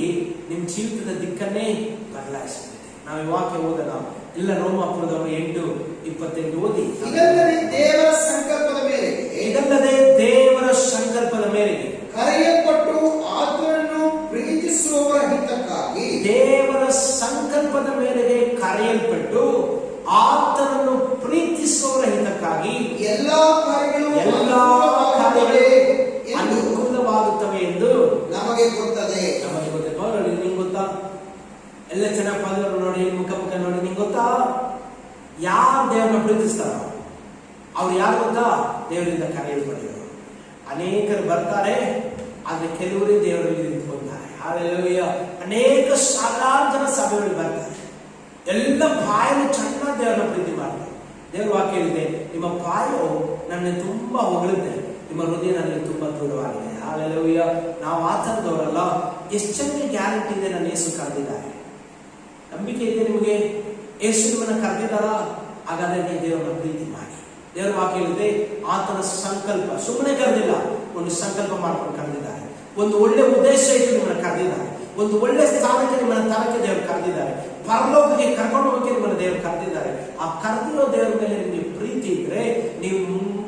ನಿಮ್ಮ ಜೀವಿತದ ದಿಕ್ಕನ್ನೇ ಬದಲಾಯಿಸುತ್ತೆ. ನಾವು ಈ ವಾಕ್ಯ ಓದೋಣ. ಎಲ್ಲ ರೋಮಾಪುರದವರು 8:28 ಓದಿ. ಇದಲ್ಲದೆ ದೇವರ ಸಂಕಲ್ಪದ ಮೇರೆಗೆ ಕರೆಯಲ್ಪಟ್ಟು ಆತನನ್ನು ಪ್ರೀತಿಸುವವರ ಹಿತಕ್ಕಾಗಿ, ದೇವರ ಸಂಕಲ್ಪದ ಮೇರೆಗೆ ಕರೆಯಲ್ಪಟ್ಟು ಆತನನ್ನು ಪ್ರೀತಿಸುವವರ ಹಿತಕ್ಕಾಗಿ ಎಲ್ಲಾ ಕಾರ್ಯಗಳು ಅನುಕೂಲವಾಗುತ್ತವೆ ಎಂದು ನಮಗೆ ಗೊತ್ತದೆ. ನಿಂಗೆ ಗೊತ್ತಾ? ಎಲ್ಲ ಚೆನ್ನಾಗಿ ಪಾದವರು ನೋಡಿ, ಮುಖ ನೋಡಿ, ನಿಂಗೆ ಗೊತ್ತಾ? ಯಾರು ದೇವರನ್ನ ಪ್ರೀತಿಸ್ತಾರೋ ಅವ್ರು ಯಾರು ಗೊತ್ತಾ? ದೇವರಿಂದ ಕರೆಯಲ್ಪಟ್ಟಿರೋರು. ಅನೇಕರು ಬರ್ತಾರೆ, ಆದ್ರೆ ಕೆಲವರೇ ದೇವರಲ್ಲಿ ನಿಂತ್ಕೊಳ್ತಾರೆ. ಹಾಲೆಲೂಯ. ಅನೇಕ ಸಾವಿರಾರು ಜನ ಸಭೆಗಳಿಗೆ ಬರ್ತಾರೆ, ಎಲ್ಲ ಬಾಯಲ್ಲಿ ಚೆನ್ನಾಗಿ ದೇವರನ್ನ ಪ್ರೀತಿ ಮಾಡ್ತಾರೆ. ದೇವರ ವಾಕ್ಯ ಹೇಳಿದೆ, ನಿಮ್ಮ ಬಾಯು ನನ್ನ ತುಂಬಾ ಹೊಗಳುತ್ತೆ, ನಿಮ್ಮ ಹೃದಯ ನನಗೆ ತುಂಬಾ ದೂರವಾಗಿದೆ. ಹಾಲೆಲೂಯ. ನಾವು ಆತನದವರಲ್ಲ. ಎಷ್ಟು ಜನಕ್ಕೆ ಗ್ಯಾರಂಟಿ ಇದೆ ನನ್ನ ಯೇಸು ಕರೆದಿದ್ದಾರೆ? ನಂಬಿಕೆ ಇದೆ ನಿಮಗೆ? ಯೇಸು ನಿಮ್ಮನ್ನ ಕರೆದಿದ್ದಾರ? ಹಾಗಾದ್ರೆ ನೀವು ದೇವರನ್ನ ಪ್ರೀತಿ ಮಾಡಿ. ದೇವರ ವಾಕ್ಯ ಹೇಳಿದೆ, ಆತನ ಸಂಕಲ್ಪ. ಸುಮ್ಮನೆ ಕರೆದಿಲ್ಲ, ಒಂದು ಸಂಕಲ್ಪ ಮಾಡ್ಕೊಂಡು ಕರೆದಿದ್ದಾರೆ. ಒಂದು ಒಳ್ಳೆ ಉದ್ದೇಶ ಇಟ್ಟು ನಿಮ್ಮನ್ನ ಕರೆದಿದ್ದಾರೆ. ಒಂದು ಒಳ್ಳೆ ಸ್ಥಾನಕ್ಕೆ ನಿಮ್ಮನ್ನ ತರಕ್ಕೆ ದೇವರು ಕರೆದಿದ್ದಾರೆ. ಪರಲೋಕಕ್ಕೆ ಕರ್ಕೊಂಡು ಹೋಗಿ ನಿಮ್ಮನ್ನ ದೇವರು ಕರೆದಿದ್ದಾರೆ. ಆ ಕರೆದಿರೋ ದೇವರ ಮೇಲೆ ನಿಮಗೆ ಪ್ರೀತಿ ಇದ್ರೆ ನೀವು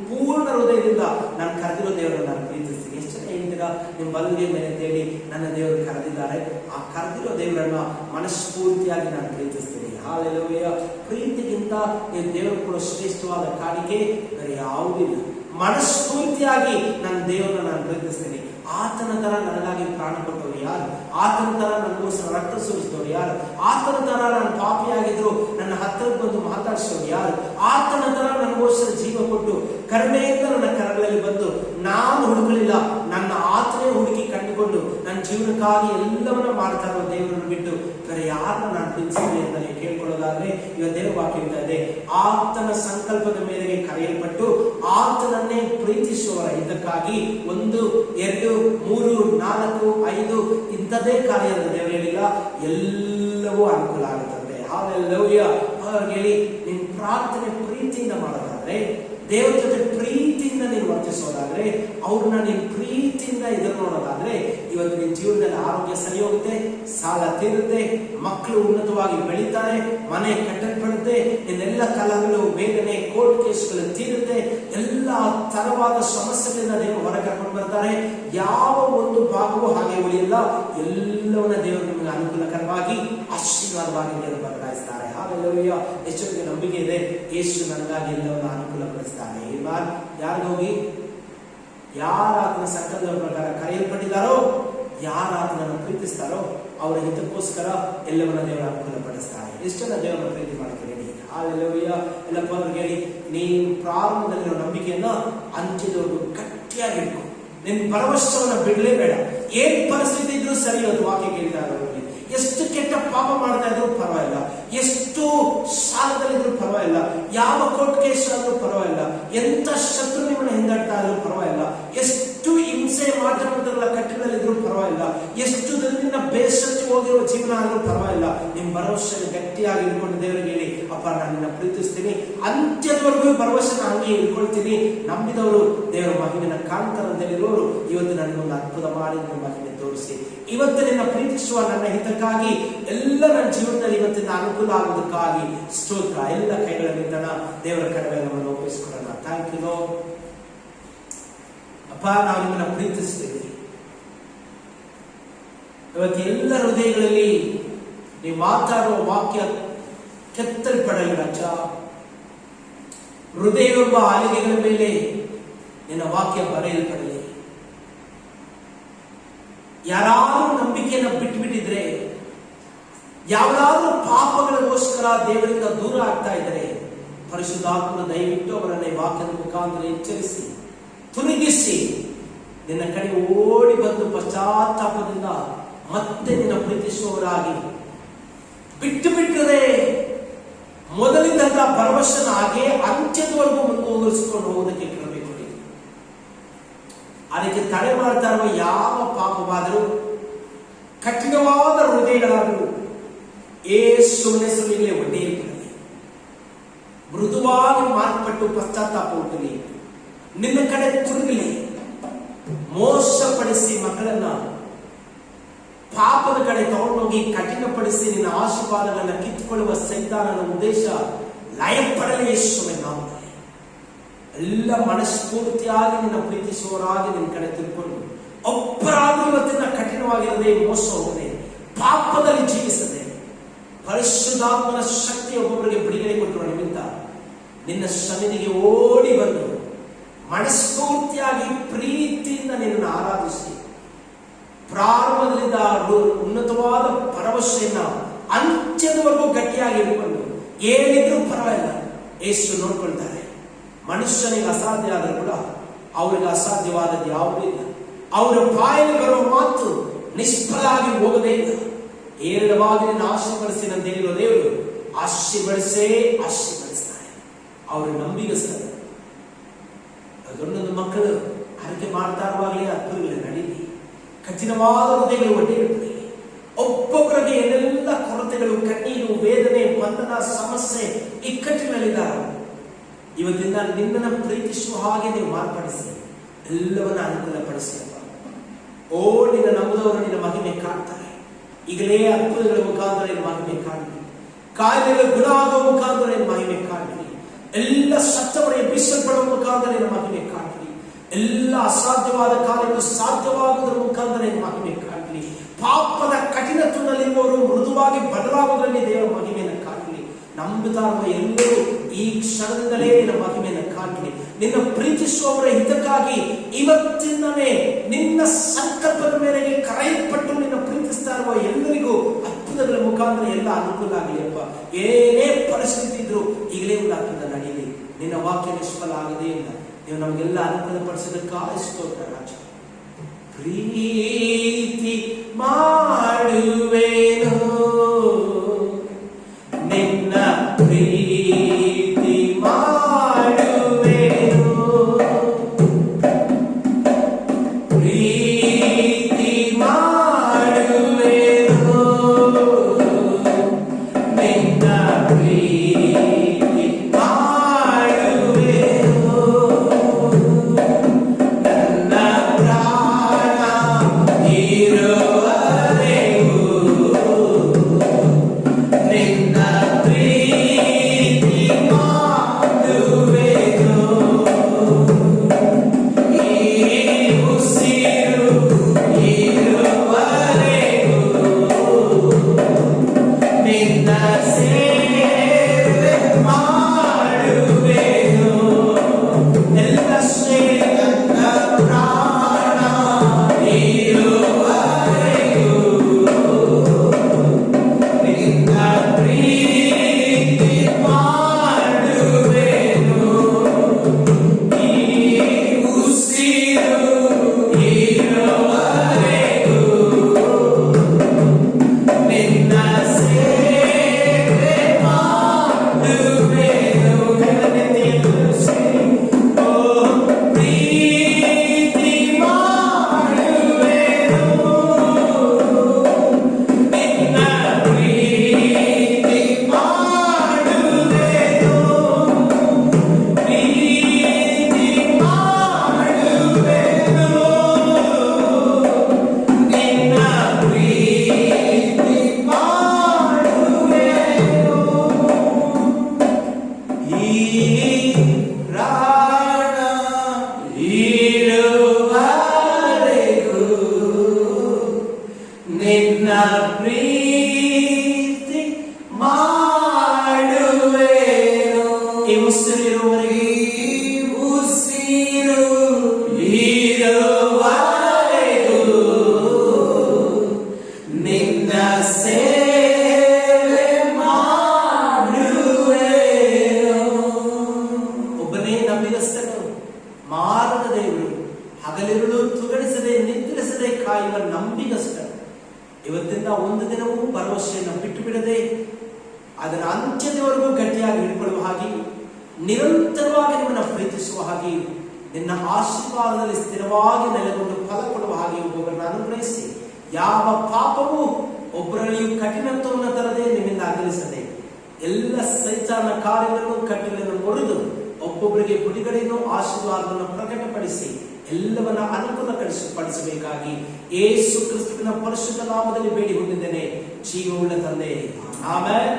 ಪೂರ್ಣ ಹೃದಯದಿಂದ ನಾನು ಕರೆದಿರೋ ದೇವರನ್ನು ನಾನು ಪ್ರೀತಿಸ್ತೀನಿ. ಎಷ್ಟು ಜನ ಹೇಳಿದ್ದೀರಾ ನಿಮ್ಮ ಬಲುವಿಗೆ ಮೇಲೆ ತೇಳಿ ನನ್ನ ದೇವರು ಕರೆದಿದ್ದಾರೆ, ಆ ಕರೆದಿರೋ ದೇವರನ್ನ ಮನಸ್ಫೂರ್ತಿಯಾಗಿ ನಾನು ಪ್ರೀತಿಸ್ತೀನಿ. ಹಾಲೆಲೂಯ. ಪ್ರೀತಿಗಿಂತ ನೀವು ದೇವರು ಕೂಡ ಶ್ರೇಷ್ಠವಾದ ಕಾಣಿಕೆ ಬೇರೆ ಯಾವುದಿಲ್ಲ. ಮನಸ್ಫೂರ್ತಿಯಾಗಿ ನನ್ನ ದೇವರನ್ನ ನಾನು ಪ್ರೀತಿಸ್ತೀನಿ. ಆತನ ತರ ನನಗಾಗಿ ಪ್ರಾಣ ಕೊಟ್ಟವರು ಯಾರು? ಆತನ ತರ ನನಗೋಸ್ಕರ ರಕ್ತ ಸುರಿಸಿದವರು ಯಾರು? ಆತನ ತರ ನಾನು ಪಾಪಿಯಾಗಿದ್ರು ನನ್ನ ಹತ್ತಿರಕ್ಕೆ ಬಂದು ಮಾತಾಡಿಸೋರು ಯಾರು? ಆತನ ತರ ನನಗೋಸ್ಕರ ಜೀವ ಕೊಟ್ಟು ಕರುಣೆಯಿಂದ ನನ್ನ ಕರಗಳಲ್ಲಿ ಬಂದು ನಾನು ಹುಡುಕಲಿಲ್ಲ, ನನ್ನ ಆತನೇ ಹುಡುಕಿ ಕಂಡುಕೊಂಡು ನನ್ನ ಜೀವನಕ್ಕಾಗಿ ಎಲ್ಲವನ್ನ ಮಾಡ್ತಾ ಇರೋ ದೇವರನ್ನು ಬಿಟ್ಟು ಬೇರೆ ಯಾರನ್ನ ನಾನು ಪ್ರೀತಿಸಿದೆ ಅಂತ ನೀವು ಕೇಳ್ಕೊಳ್ಳೋದಾದ್ರೆ ಈಗ ದೇವರ ವಾಕ್ಯ ಹೇಳ್ತಾ ಇದೆ, ಆತನ ಸಂಕಲ್ಪದ ಮೇರೆಗೆ ಕರೆಯಲ್ಪಟ್ಟು ಆತನನ್ನೇ ಪ್ರೀತಿಸುವವರ ಇದಕ್ಕಾಗಿ 1, 2, 3, 4, 5 ಇಂಥದ್ದೇ ಕಾರ್ಯ ದೇವರು ಹೇಳಿಲ್ಲ, ಎಲ್ಲವೂ ಅನುಕೂಲ ಆಗುತ್ತದೆ. ಹಾಲೆಲೂಯ. ಹೇಳಿ, ನಿನ್ ಪ್ರಾರ್ಥನೆ ಪ್ರೀತಿಯಿಂದ ಮಾಡೋದಾದ್ರೆ, ದೇವರ ಜೊತೆ ಪ್ರೀತಿಯಿಂದ ನೀನು ವರ್ತಿಸೋದಾದ್ರೆ, ಅವ್ರನ್ನ ನೀನು ಪ್ರೀತಿಯಿಂದ ಎದುರು ನೋಡೋದಾದ್ರೆ, ಇವತ್ತು ನಿನ್ನ ಜೀವನದಲ್ಲಿ ಆರೋಗ್ಯ ಸರಿ ಹೋಗುತ್ತೆ, ಸಾಲ ತೀರುತ್ತೆ, ಮಕ್ಕಳು ಉನ್ನತವಾಗಿ ಬೆಳೀತಾರೆ, ಮನೆ ಕಟ್ಟಲ್ಪಡುತ್ತೆ, ನಿನ್ನೆಲ್ಲ ಕಲಗಳು, ವೇದನೆ, ಕೋರ್ಟ್ ಕೇಸ್ಗಳು ತೀರುತ್ತೆ, ಎಲ್ಲ ತರವಾದ ಸಮಸ್ಯೆಗಳಿಂದ ದೇವರು ಹೊರ ಕರ್ಕೊಂಡು ಬರ್ತಾರೆ. ಯಾವ ಒಂದು ಭಾಗವೂ ಹಾಗೆ ಉಳಿಯಲ್ಲ. ಎಲ್ಲವನ್ನ ದೇವರು ನಿಮಗೆ ಅನುಕೂಲಕರವಾಗಿ ಆಶೀರ್ವಾದವಾಗಿ ದೇವರು ಬದಲಾಯಿಸ್ತಾರೆ. ಹಾಲೆಲೂಯ. ಎಷ್ಟೊಂದು ನಂಬಿಕೆ ಇದೆ, ಯೇಸು ನನಗಾಗಿ ಎಲ್ಲವನ್ನ ಅನುಕೂಲಪಡಿಸ್ತಾರೆ. ಯಾರಿಗೋಗಿ ಯಾರ ಆತನ ಸಂಕಲ್ಪದ ಪ್ರಕಾರ ಕರೆಯಲ್ಪಟ್ಟಿದ್ದಾರೋ, ಯಾರ ಆತನನ್ನು ಪ್ರೀತಿಸ್ತಾರೋ ಅವರ ಹಿತಕ್ಕೋಸ್ಕರ ಎಲ್ಲವನ್ನ ದೇವರ ಅನುಕೂಲಪಡಿಸ್ತಾರೆ. ಎಷ್ಟೆಲ್ಲ ದೇವರನ್ನ ಪ್ರೀತಿ ಮಾಡ್ತೀರಿ? ಹಾಲೆಲೂಯ. ಎಲ್ಲಪ್ಪ ಅವ್ರಿಗೆ ಹೇಳಿ, ನೀನು ಪ್ರಾರಂಭದಲ್ಲಿರೋ ನಂಬಿಕೆಯನ್ನ ಅಂಚಿದವರೆಗೂ ಗಟ್ಟಿಯಾಗಿಡ್ಕೊ. ನಿನ್ ಭರವಸೆಯನ್ನ ಬಿಡಲೇಬೇಡ. ಏನ್ ಪರಿಸ್ಥಿತಿ ಇದ್ರೂ ಸರಿ. ಅದು ವಾಕ್ಯ ಕೇಳ್ತಾರೆ, ಎಷ್ಟು ಕೆಟ್ಟ ಪಾಪ ಮಾಡ್ತಾ ಇದ್ರು ಪರವಾಗಿಲ್ಲ, ಎಷ್ಟು ಸಾಲದಲ್ಲಿದ್ರು ಪರವಾಗಿಲ್ಲ, ಯಾವ ಕೋರ್ಟ್ ಕೇಸ್ ಆದ್ರೂ ಪರವಾಗಿಲ್ಲ, ಎಂತ ಶತ್ರು ನಿಮ್ಮನ್ನ ಹಿಂದಾಡ್ತಾ ಇದ್ರು ಪರವಾಗಿಲ್ಲ, ಎಷ್ಟು ಹಿಂಸೆ ಮಾಟಮಂತ್ರಗಳ ಕಟ್ಟಡದಲ್ಲಿದ್ರು ಪರವಾಗಿಲ್ಲ, ಎಷ್ಟು ದಿನದಿಂದ ಬೇಸತ್ತು ಹೋಗಿರೋ ಜೀವನ ಆದ್ರೂ ಪರವಾಗಿಲ್ಲ, ನಿಮ್ ಭರವಸೆ ಗಟ್ಟಿಯಾಗಿ ಇಟ್ಕೊಂಡು ದೇವರಿಗೆ ಹೇಳಿ, ಅಪ್ಪ ನಾನು ನಿನ್ನ ಪ್ರೀತಿಸ್ತೀನಿ, ಅಂತ್ಯದವರೆಗೂ ಭರವಸೆ ಹಂಗೆ ಇಟ್ಕೊಳ್ತೀನಿ. ನಂಬಿದವರು ದೇವರ ಮಹಿಮೆನ ಕಾಣ್ತಾರಂತ ಹೇಳಿರೋರು ಇವತ್ತು ನನಗೊಂದು ಅದ್ಭುತ ಮಾಡಿ ನಿಮ್ಮ ಮಹಿಮೆ ತೋರಿಸಿ, ಇವತ್ತು ನಿನ್ನ ಪ್ರೀತಿಸುವ ನನ್ನ ಹಿತಕ್ಕಾಗಿ ಎಲ್ಲ ನನ್ನ ಜೀವನದಲ್ಲಿ ಇವತ್ತಿನ ಅನುಕೂಲ ಆಗೋದಕ್ಕಾಗಿ ಸ್ತೋತ್ರ. ಎಲ್ಲ ಕೈಗಳ ನಿಂತಣ ದೇವರ ಕಡೆಗೆ ನಮ್ಮನ್ನು ಒಪ್ಪಿಸ್ಕೊಡೋಣ. Thank you lord. ಅಪ್ಪ ನಾವು ನಿಮ್ಮನ್ನ ಪ್ರೀತಿಸ್ತೀವಿ. ಇವತ್ತು ಎಲ್ಲ ಹೃದಯಗಳಲ್ಲಿ ನೀವು ಮಾತಾಡುವ ವಾಕ್ಯ ಕೆತ್ತಲ್ಪಡಲಿ ರಾಜ. ಹೃದಯವೆಂಬ ಆಲಿಗೆಗಳ ಮೇಲೆ ನಿನ್ನ ವಾಕ್ಯ ಬರೆಯಲ್ಪಡಲಿ. ಯಾರಾದ್ರೂ ನಂಬಿಕೆಯನ್ನು ಬಿಟ್ಟುಬಿಟ್ಟಿದ್ರೆ, ಯಾವ್ದಾದ್ರೂ ಪಾಪಗಳಿಗೋಸ್ಕರ ದೇವರಿಂದ ದೂರ ಆಗ್ತಾ ಇದ್ರೆ, ಪರಿಶುದ್ಧಾತ್ಮನ ದಯವಿಟ್ಟು ಅವರನ್ನ ವಾಕ್ಯದ ಮುಖಾಂತರ ಎಚ್ಚರಿಸಿ ತುನಿಗಿಸಿ ನಿನ್ನ ಕಡೆ ಓಡಿ ಬಂದು ಪಶ್ಚಾತ್ತಾಪದಿಂದ ಮತ್ತೆ ನಿನ್ನ ಪ್ರೀತಿಸುವವರಾಗಿ ಬಿಟ್ಟು ಬಿಟ್ಟರೆ ಮೊದಲಿದ್ದಂತ ಭರವಸೆನ ಹಾಗೆ ಅಂತ್ಯದವರೆಗೂ ಮುಂದುವರಿಸಿಕೊಂಡು ಹೋಗೋದಕ್ಕೆ ಕೃಪೆ ಕೊಡಿ. ಅದಕ್ಕೆ ತಡೆ ಮಾಡ್ತಾ ಇರುವ ಯಾವ ಪಾಪವಾದರೂ, ಕಠಿಣವಾದ ಹೃದಯಗಳಾದರೂ ಯೇಸುವಿನ ಹೆಸರಿನಲ್ಲಿ ಒಡೆಯಲ್ಪಡಲಿ. ಮೃದುವಾಗಿ ಮಾರ್ಪಟ್ಟು ಪಶ್ಚಾತ್ತಾಪ ಹುಟ್ಟಲಿ, ನಿನ್ನ ಕಡೆ ತಿರುಗಲಿ. ಮೋಸಪಡಿಸಿ ಮಕ್ಕಳನ್ನ ಪಾಪದ ಕಡೆ ತಗೊಂಡೋಗಿ ಕಠಿಣಪಡಿಸಿ ನಿನ್ನ ಆಶೀರ್ವಾದಗಳನ್ನ ಕಿತ್ತುಕೊಳ್ಳುವ ಸೈತಾನನ ಉದ್ದೇಶ ಲಯಪಡಲಿ ಯೇಸುವಿನ ನಾಮದಲ್ಲಿ. ಎಲ್ಲ ಮನಸ್ಫೂರ್ತಿಯಾಗಿ ನಿನ್ನ ಪ್ರೀತಿಸುವವರಾಗಿ ನಿನ್ನ ಕಡೆ ತಿಳ್ಕೊಂಡು ಒಬ್ಬರಾದ್ರೂ ಇವತ್ತಿನ ಕಠಿಣವಾಗಿರದೆ, ಮೋಸ ಹೋಗದೆ, ಪಾಪದಲ್ಲಿ ಜೀವಿಸದೆ, ಪರಿಶುದ್ಧಾತ್ಮನ ಶಕ್ತಿ ಒಬ್ಬೊಬ್ಬರಿಗೆ ಬಿಡುಗಡೆ ಕೊಟ್ಟಿರುವ ನಿಮಿತ್ತ ನಿನ್ನ ಸನ್ನಿಧಿಗೆ ಓಡಿ ಬಂದು ಮನಸ್ಫೂರ್ತಿಯಾಗಿ ಪ್ರೀತಿಯಿಂದ ನಿನ್ನನ್ನು ಆರಾಧಿಸಿ ಪ್ರಾರಂಭದಿಂದ ಉನ್ನತವಾದ ಭರವಸೆಯನ್ನ ಅಂತ್ಯದವರೆಗೂ ಗಟ್ಟಿಯಾಗಿ ಇಟ್ಕೊಂಡು ಏನಿದ್ರೂ ಪರವಾಗಿಲ್ಲ ಯೇಸು ನೋಡ್ಕೊಳ್ತಾರೆ. ಮನುಷ್ಯನಿಗೆ ಅಸಾಧ್ಯ ಆದರೂ ಕೂಡ ಅವರಿಗೆ ಅಸಾಧ್ಯವಾದದ್ದು ಯಾವುದೂ ಇಲ್ಲ. ಅವರ ಬಾಯಲ್ಲಿ ಬರುವ ಮಾತು ನಿಷ್ಫಲ ಆಗಿ ಹೋಗದೇ ಇಲ್ಲ. ಏರಳವಾಗಿ ನಿನ್ನ ಆಶೀರ್ವದಿಸಿದಂತ ಹೇಳಿರೋ ದೇವರು ಆಶೀರ್ವದಿಸ್ತಾರೆ. ಅವರು ನಂಬಿಗಸ್ತಾರೆ. ಅದೊಂದೊಂದು ಮಕ್ಕಳು ಹರಕೆ ಮಾಡ್ತಾ ಇರುವಾಗಲೇ ಅದ್ಭುತಗಳು ನಡೀಲಿ. ಕಠಿಣವಾದ ಹೃದಯಗಳು ಒಡ್ಡಿರುತ್ತದೆ. ಒಬ್ಬೊಬ್ಬರಿಗೆ ಏನೆಲ್ಲ ಕೊರತೆಗಳು, ಕಣ್ಣೀರು, ವೇದನೆ, ಬಂಧನ, ಸಮಸ್ಯೆ, ಇಕ್ಕಟ್ಟುಗಳಿದ್ದಾರೆ. ಇವತ್ತಿಂದ ನಿನ್ನನ್ನು ಪ್ರೀತಿಸುವ ಹಾಗೆ ನೀವು ಮಾರ್ಪಡಿಸಿ ಎಲ್ಲವನ್ನ ಅನುಕೂಲಪಡಿಸಿ. ಓ ನಿನ್ನ ನಂಬುದವರು ನಿನ್ನ ಮಹಿಮೆ ಕಾಣ್ತಾರೆ. ಈಗಲೇ ಅದ್ಭುತಗಳ ಮುಖಾಂತರ ನಿನ್ನ ಮಹಿಮೆ ಕಾಣಲಿ. ಕಾಯಿಲೆಗಳ ಗುಣ ಆಗುವ ಮುಖಾಂತರ ನಿನ್ನ ಮಹಿಮೆ ಕಾಣಲಿ. ಎಲ್ಲ ಸತ್ತವರ ಎಬ್ಬಿಸಲ್ಪಡುವ ಮುಖಾಂತರ ನಿನ್ನ ಮಹಿಮೆ ಕಾಣಲಿ. ಎಲ್ಲ ಅಸಾಧ್ಯವಾದ ಕಾರ್ಯಗಳು ಸಾಧ್ಯವಾಗುವುದರ ಮುಖಾಂತರ ನಿನ್ನ ಮಹಿಮೆ ಕಾಣಲಿ. ಪಾಪದ ಕಠಿಣತ್ವದಲ್ಲಿರುವವರು ಮೃದುವಾಗಿ ಬದಲಾಗುವುದರಲ್ಲಿ ದೇವರ ಮಹಿಮೆಯನ್ನು ಕಾಣಲಿ. ನಂಬುತ್ತಾ ಇರುವ ಎಲ್ಲರೂ ಈ ಕ್ಷಣದಿಂದಲೇ ನಿನ್ನ ಮಹಿಮೆಯನ್ನು ಕಾಣಲಿ. ನಿನ್ನ ಪ್ರೀತಿಸುವವರ ಹಿತಕ್ಕಾಗಿ ಇವತ್ತಿಂದಲೇ ನಿನ್ನ ಸಂಕಲ್ಪದ ಮೇರೆಗೆ ಕರೆಯಲ್ಪಟ್ಟು ನಿನ್ನ ಪ್ರೀತಿಸ್ತಾ ಇರುವ ಎಲ್ಲರಿಗೂ ಅದ್ಭುತಗಳ ಮುಖಾಂತರ ಎಲ್ಲ ಅನುಕೂಲ ಆಗಲಿ. ಅಪ್ಪ, ಏನೇ ಪರಿಸ್ಥಿತಿ ಇದ್ರು ಈಗಲೇ ಒಂದು ಅದ್ಭುತ ನಡೆಯಲಿ. ನಿನ್ನ ವಾಕ್ಯ ನಿಷ್ಫಲ ಆಗದೇ ಇಲ್ಲ. ನೀವು ನಮಗೆಲ್ಲ ಅನುಕೂಲ ಪಡಿಸೋದಕ್ಕಾಗಿ ಸ್ತೋತ್ರ ರಾಜ. ಪ್ರೀತಿ ಮಾಡುವೆನು ನಿನ್ನ ಪ್ರೀತಿ ಮಾಡುವೆನು, ಪ್ರೀತಿ ಮಾಡುವೆನು ನಿನ್ನ ಪ್ರೀತಿ ಮಾಡುವೆನು. ನನ್ನ ಪ್ರಾಣ ಇರುವವರೆಗೂ ನಿನ್ನ ಪ್ರೀತಿ ಮಾಡುವೆನು. ಈ ಉಸಿರಿರುವವರೆಗೆ ಉಸಿರು ಇರುವವರೆಗೂ ನಿನ್ನ ಸೇವೆ ಮಾಡುವೆನು. ಒಬ್ಬನೇ ನಂಬಿಗಸ್ತನು, ಮಾರದ ದೇವರು, ಹಗಲಿರುಳು ತುಗಡಿಸದೆ ನಿದ್ರಿಸದೆ ಕಾಯುವ ನಂಬಿಗಸ್ತನು. ಇವತ್ತಿಂದ ಒಂದು ದಿನವೂ ಭರವಸೆಯನ್ನು ಬಿಟ್ಟು ಬಿಡದೆ ಅದರ ಅಂತ್ಯದವರೆಗೂ ಗಟ್ಟಿಯಾಗಿ ಹಿಡ್ಕೊಳ್ಳುವ ಹಾಗೆ, ನಿರಂತರವಾಗಿ ನಿಮ್ಮನ್ನು ಪ್ರೀತಿಸುವ ಹಾಗೆ, ನಿನ್ನ ಆಶೀರ್ವಾದದಲ್ಲಿ ಸ್ಥಿರವಾಗಿ ನೆಲೆಗೊಂಡು ಫಲ ಕೊಡುವ ಹಾಗೆ ಒಬ್ಬೊಬ್ಬರನ್ನು ಅನುಗ್ರಹಿಸಿ, ಯಾವ ಪಾಪವೂ ಒಬ್ಬರಲ್ಲಿಯೂ ಕಠಿಣತ್ವವನ್ನು ತರದೆ ನಿಮ್ಮಿಂದ ಅಗಲಿಸದೆ ಎಲ್ಲ ಸೈತಾನ ಕಾರ್ಯಗಳನ್ನು ಕಟ್ಟಲೆಯನ್ನು ಮುರಿದು ಒಬ್ಬೊಬ್ಬರಿಗೆ ಬಿಡುಗಡೆಯನ್ನು ಆಶೀರ್ವಾದವನ್ನು ಪ್ರಕಟಪಡಿಸಿ ಎಲ್ಲವನ್ನ ಅನುಕೂಲ ಪಡಿಸಬೇಕಾಗಿ ಯೇಸು ಕ್ರಿಸ್ತನ ಪರಿಶುದ್ಧ ನಾಮದಲ್ಲಿ ಬೇಡಿಕೊಂಡಿದ್ದೇನೆ, ಜೀವವುಳ್ಳ ತಂದೆ. ಆಮೆನ್.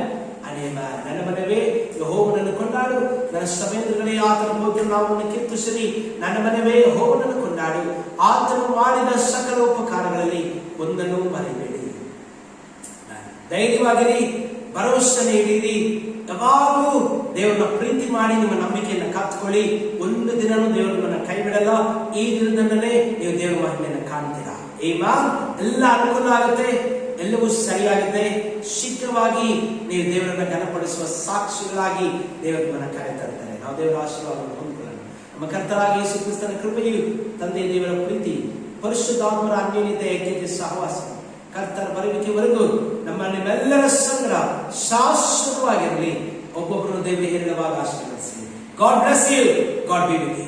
ನನ್ನ ಮನವೇ ಯೆಹೋವನನ್ನು ಕೊಂಡಾಡು, ನನ್ನ ಶ್ರಮೇಂದ್ರಗಳೇ ಆತನ ಪವಿತ್ರ ನಾಮವನ್ನು ಕೀರ್ತಿಸಿರಿ. ನನ್ನ ಮನವೇ ಯೆಹೋವನನ್ನು ಕೊಂಡಾಡು, ಆತನು ಮಾಡಿದ ಸಕಲ ಉಪಕಾರಗಳಲ್ಲಿ ಒಂದನ್ನು ಮರೆಯಬೇಡಿ. ಧೈರ್ಯವಾಗಿರಿ, ಭರವಸೆ ನೀಡಿರಿ. ಯಾವಾಗಲೂ ದೇವರನ್ನ ಪ್ರೀತಿ ಮಾಡಿ ನಿಮ್ಮ ನಂಬಿಕೆಯನ್ನು ಕಾತ್ಕೊಳ್ಳಿ. ಒಂದು ದಿನನೂ ದೇವರು ನಿಮ್ಮನ್ನ ಕೈ ಬಿಡಲ್ಲ. ಈ ದಿನದಲ್ಲೇ ನೀವು ದೇವರ ಮಹಿಮೆಯನ್ನು ಕಾಣ್ತೀರಾ. ಎಲ್ಲ ಅನುಕೂಲ ಆಗುತ್ತೆ, ಎಲ್ಲವೂ ಸರಿಯಾಗುತ್ತೆ. ಶೀಘ್ರವಾಗಿ ನೀವು ದೇವರನ್ನ ಘನಪಡಿಸುವ ಸಾಕ್ಷಿಗಳಾಗಿ ದೇವರು ನಿಮ್ಮನ್ನ ಕರೆತರ್ತಾರೆ. ನಾವು ದೇವರ ಆಶೀರ್ವಾದವನ್ನು ಹೊಂದಿಕೊಳ್ಳೋಣ. ನಮ್ಮ ಕರ್ತರಾಗಿ ಯೇಸು ಕ್ರಿಸ್ತನ ಕೃಪೆಯು, ತಂದೆ ದೇವರ ಪ್ರೀತಿ, ಪರಿಶುದ್ಧಾತ್ಮರ ಅನ್ಯೋನ್ಯತೆ, ಐಕ್ಯತೆ, ಸಹವಾಸ, ಕರ್ತರ ಬರುವಿಕೆವರೆಗೂ ನಿಮ್ಮೆಲ್ಲರ ಸಂಗಡ ಶಾಶ್ವತವಾಗಿರಲಿ. ಒಬ್ಬೊಬ್ಬರು ದೇವರಿಗೆ ಹೇರಳವಾಗಿ ಆಶೀರ್ವದಿಸಿ. God bless you. God be with you.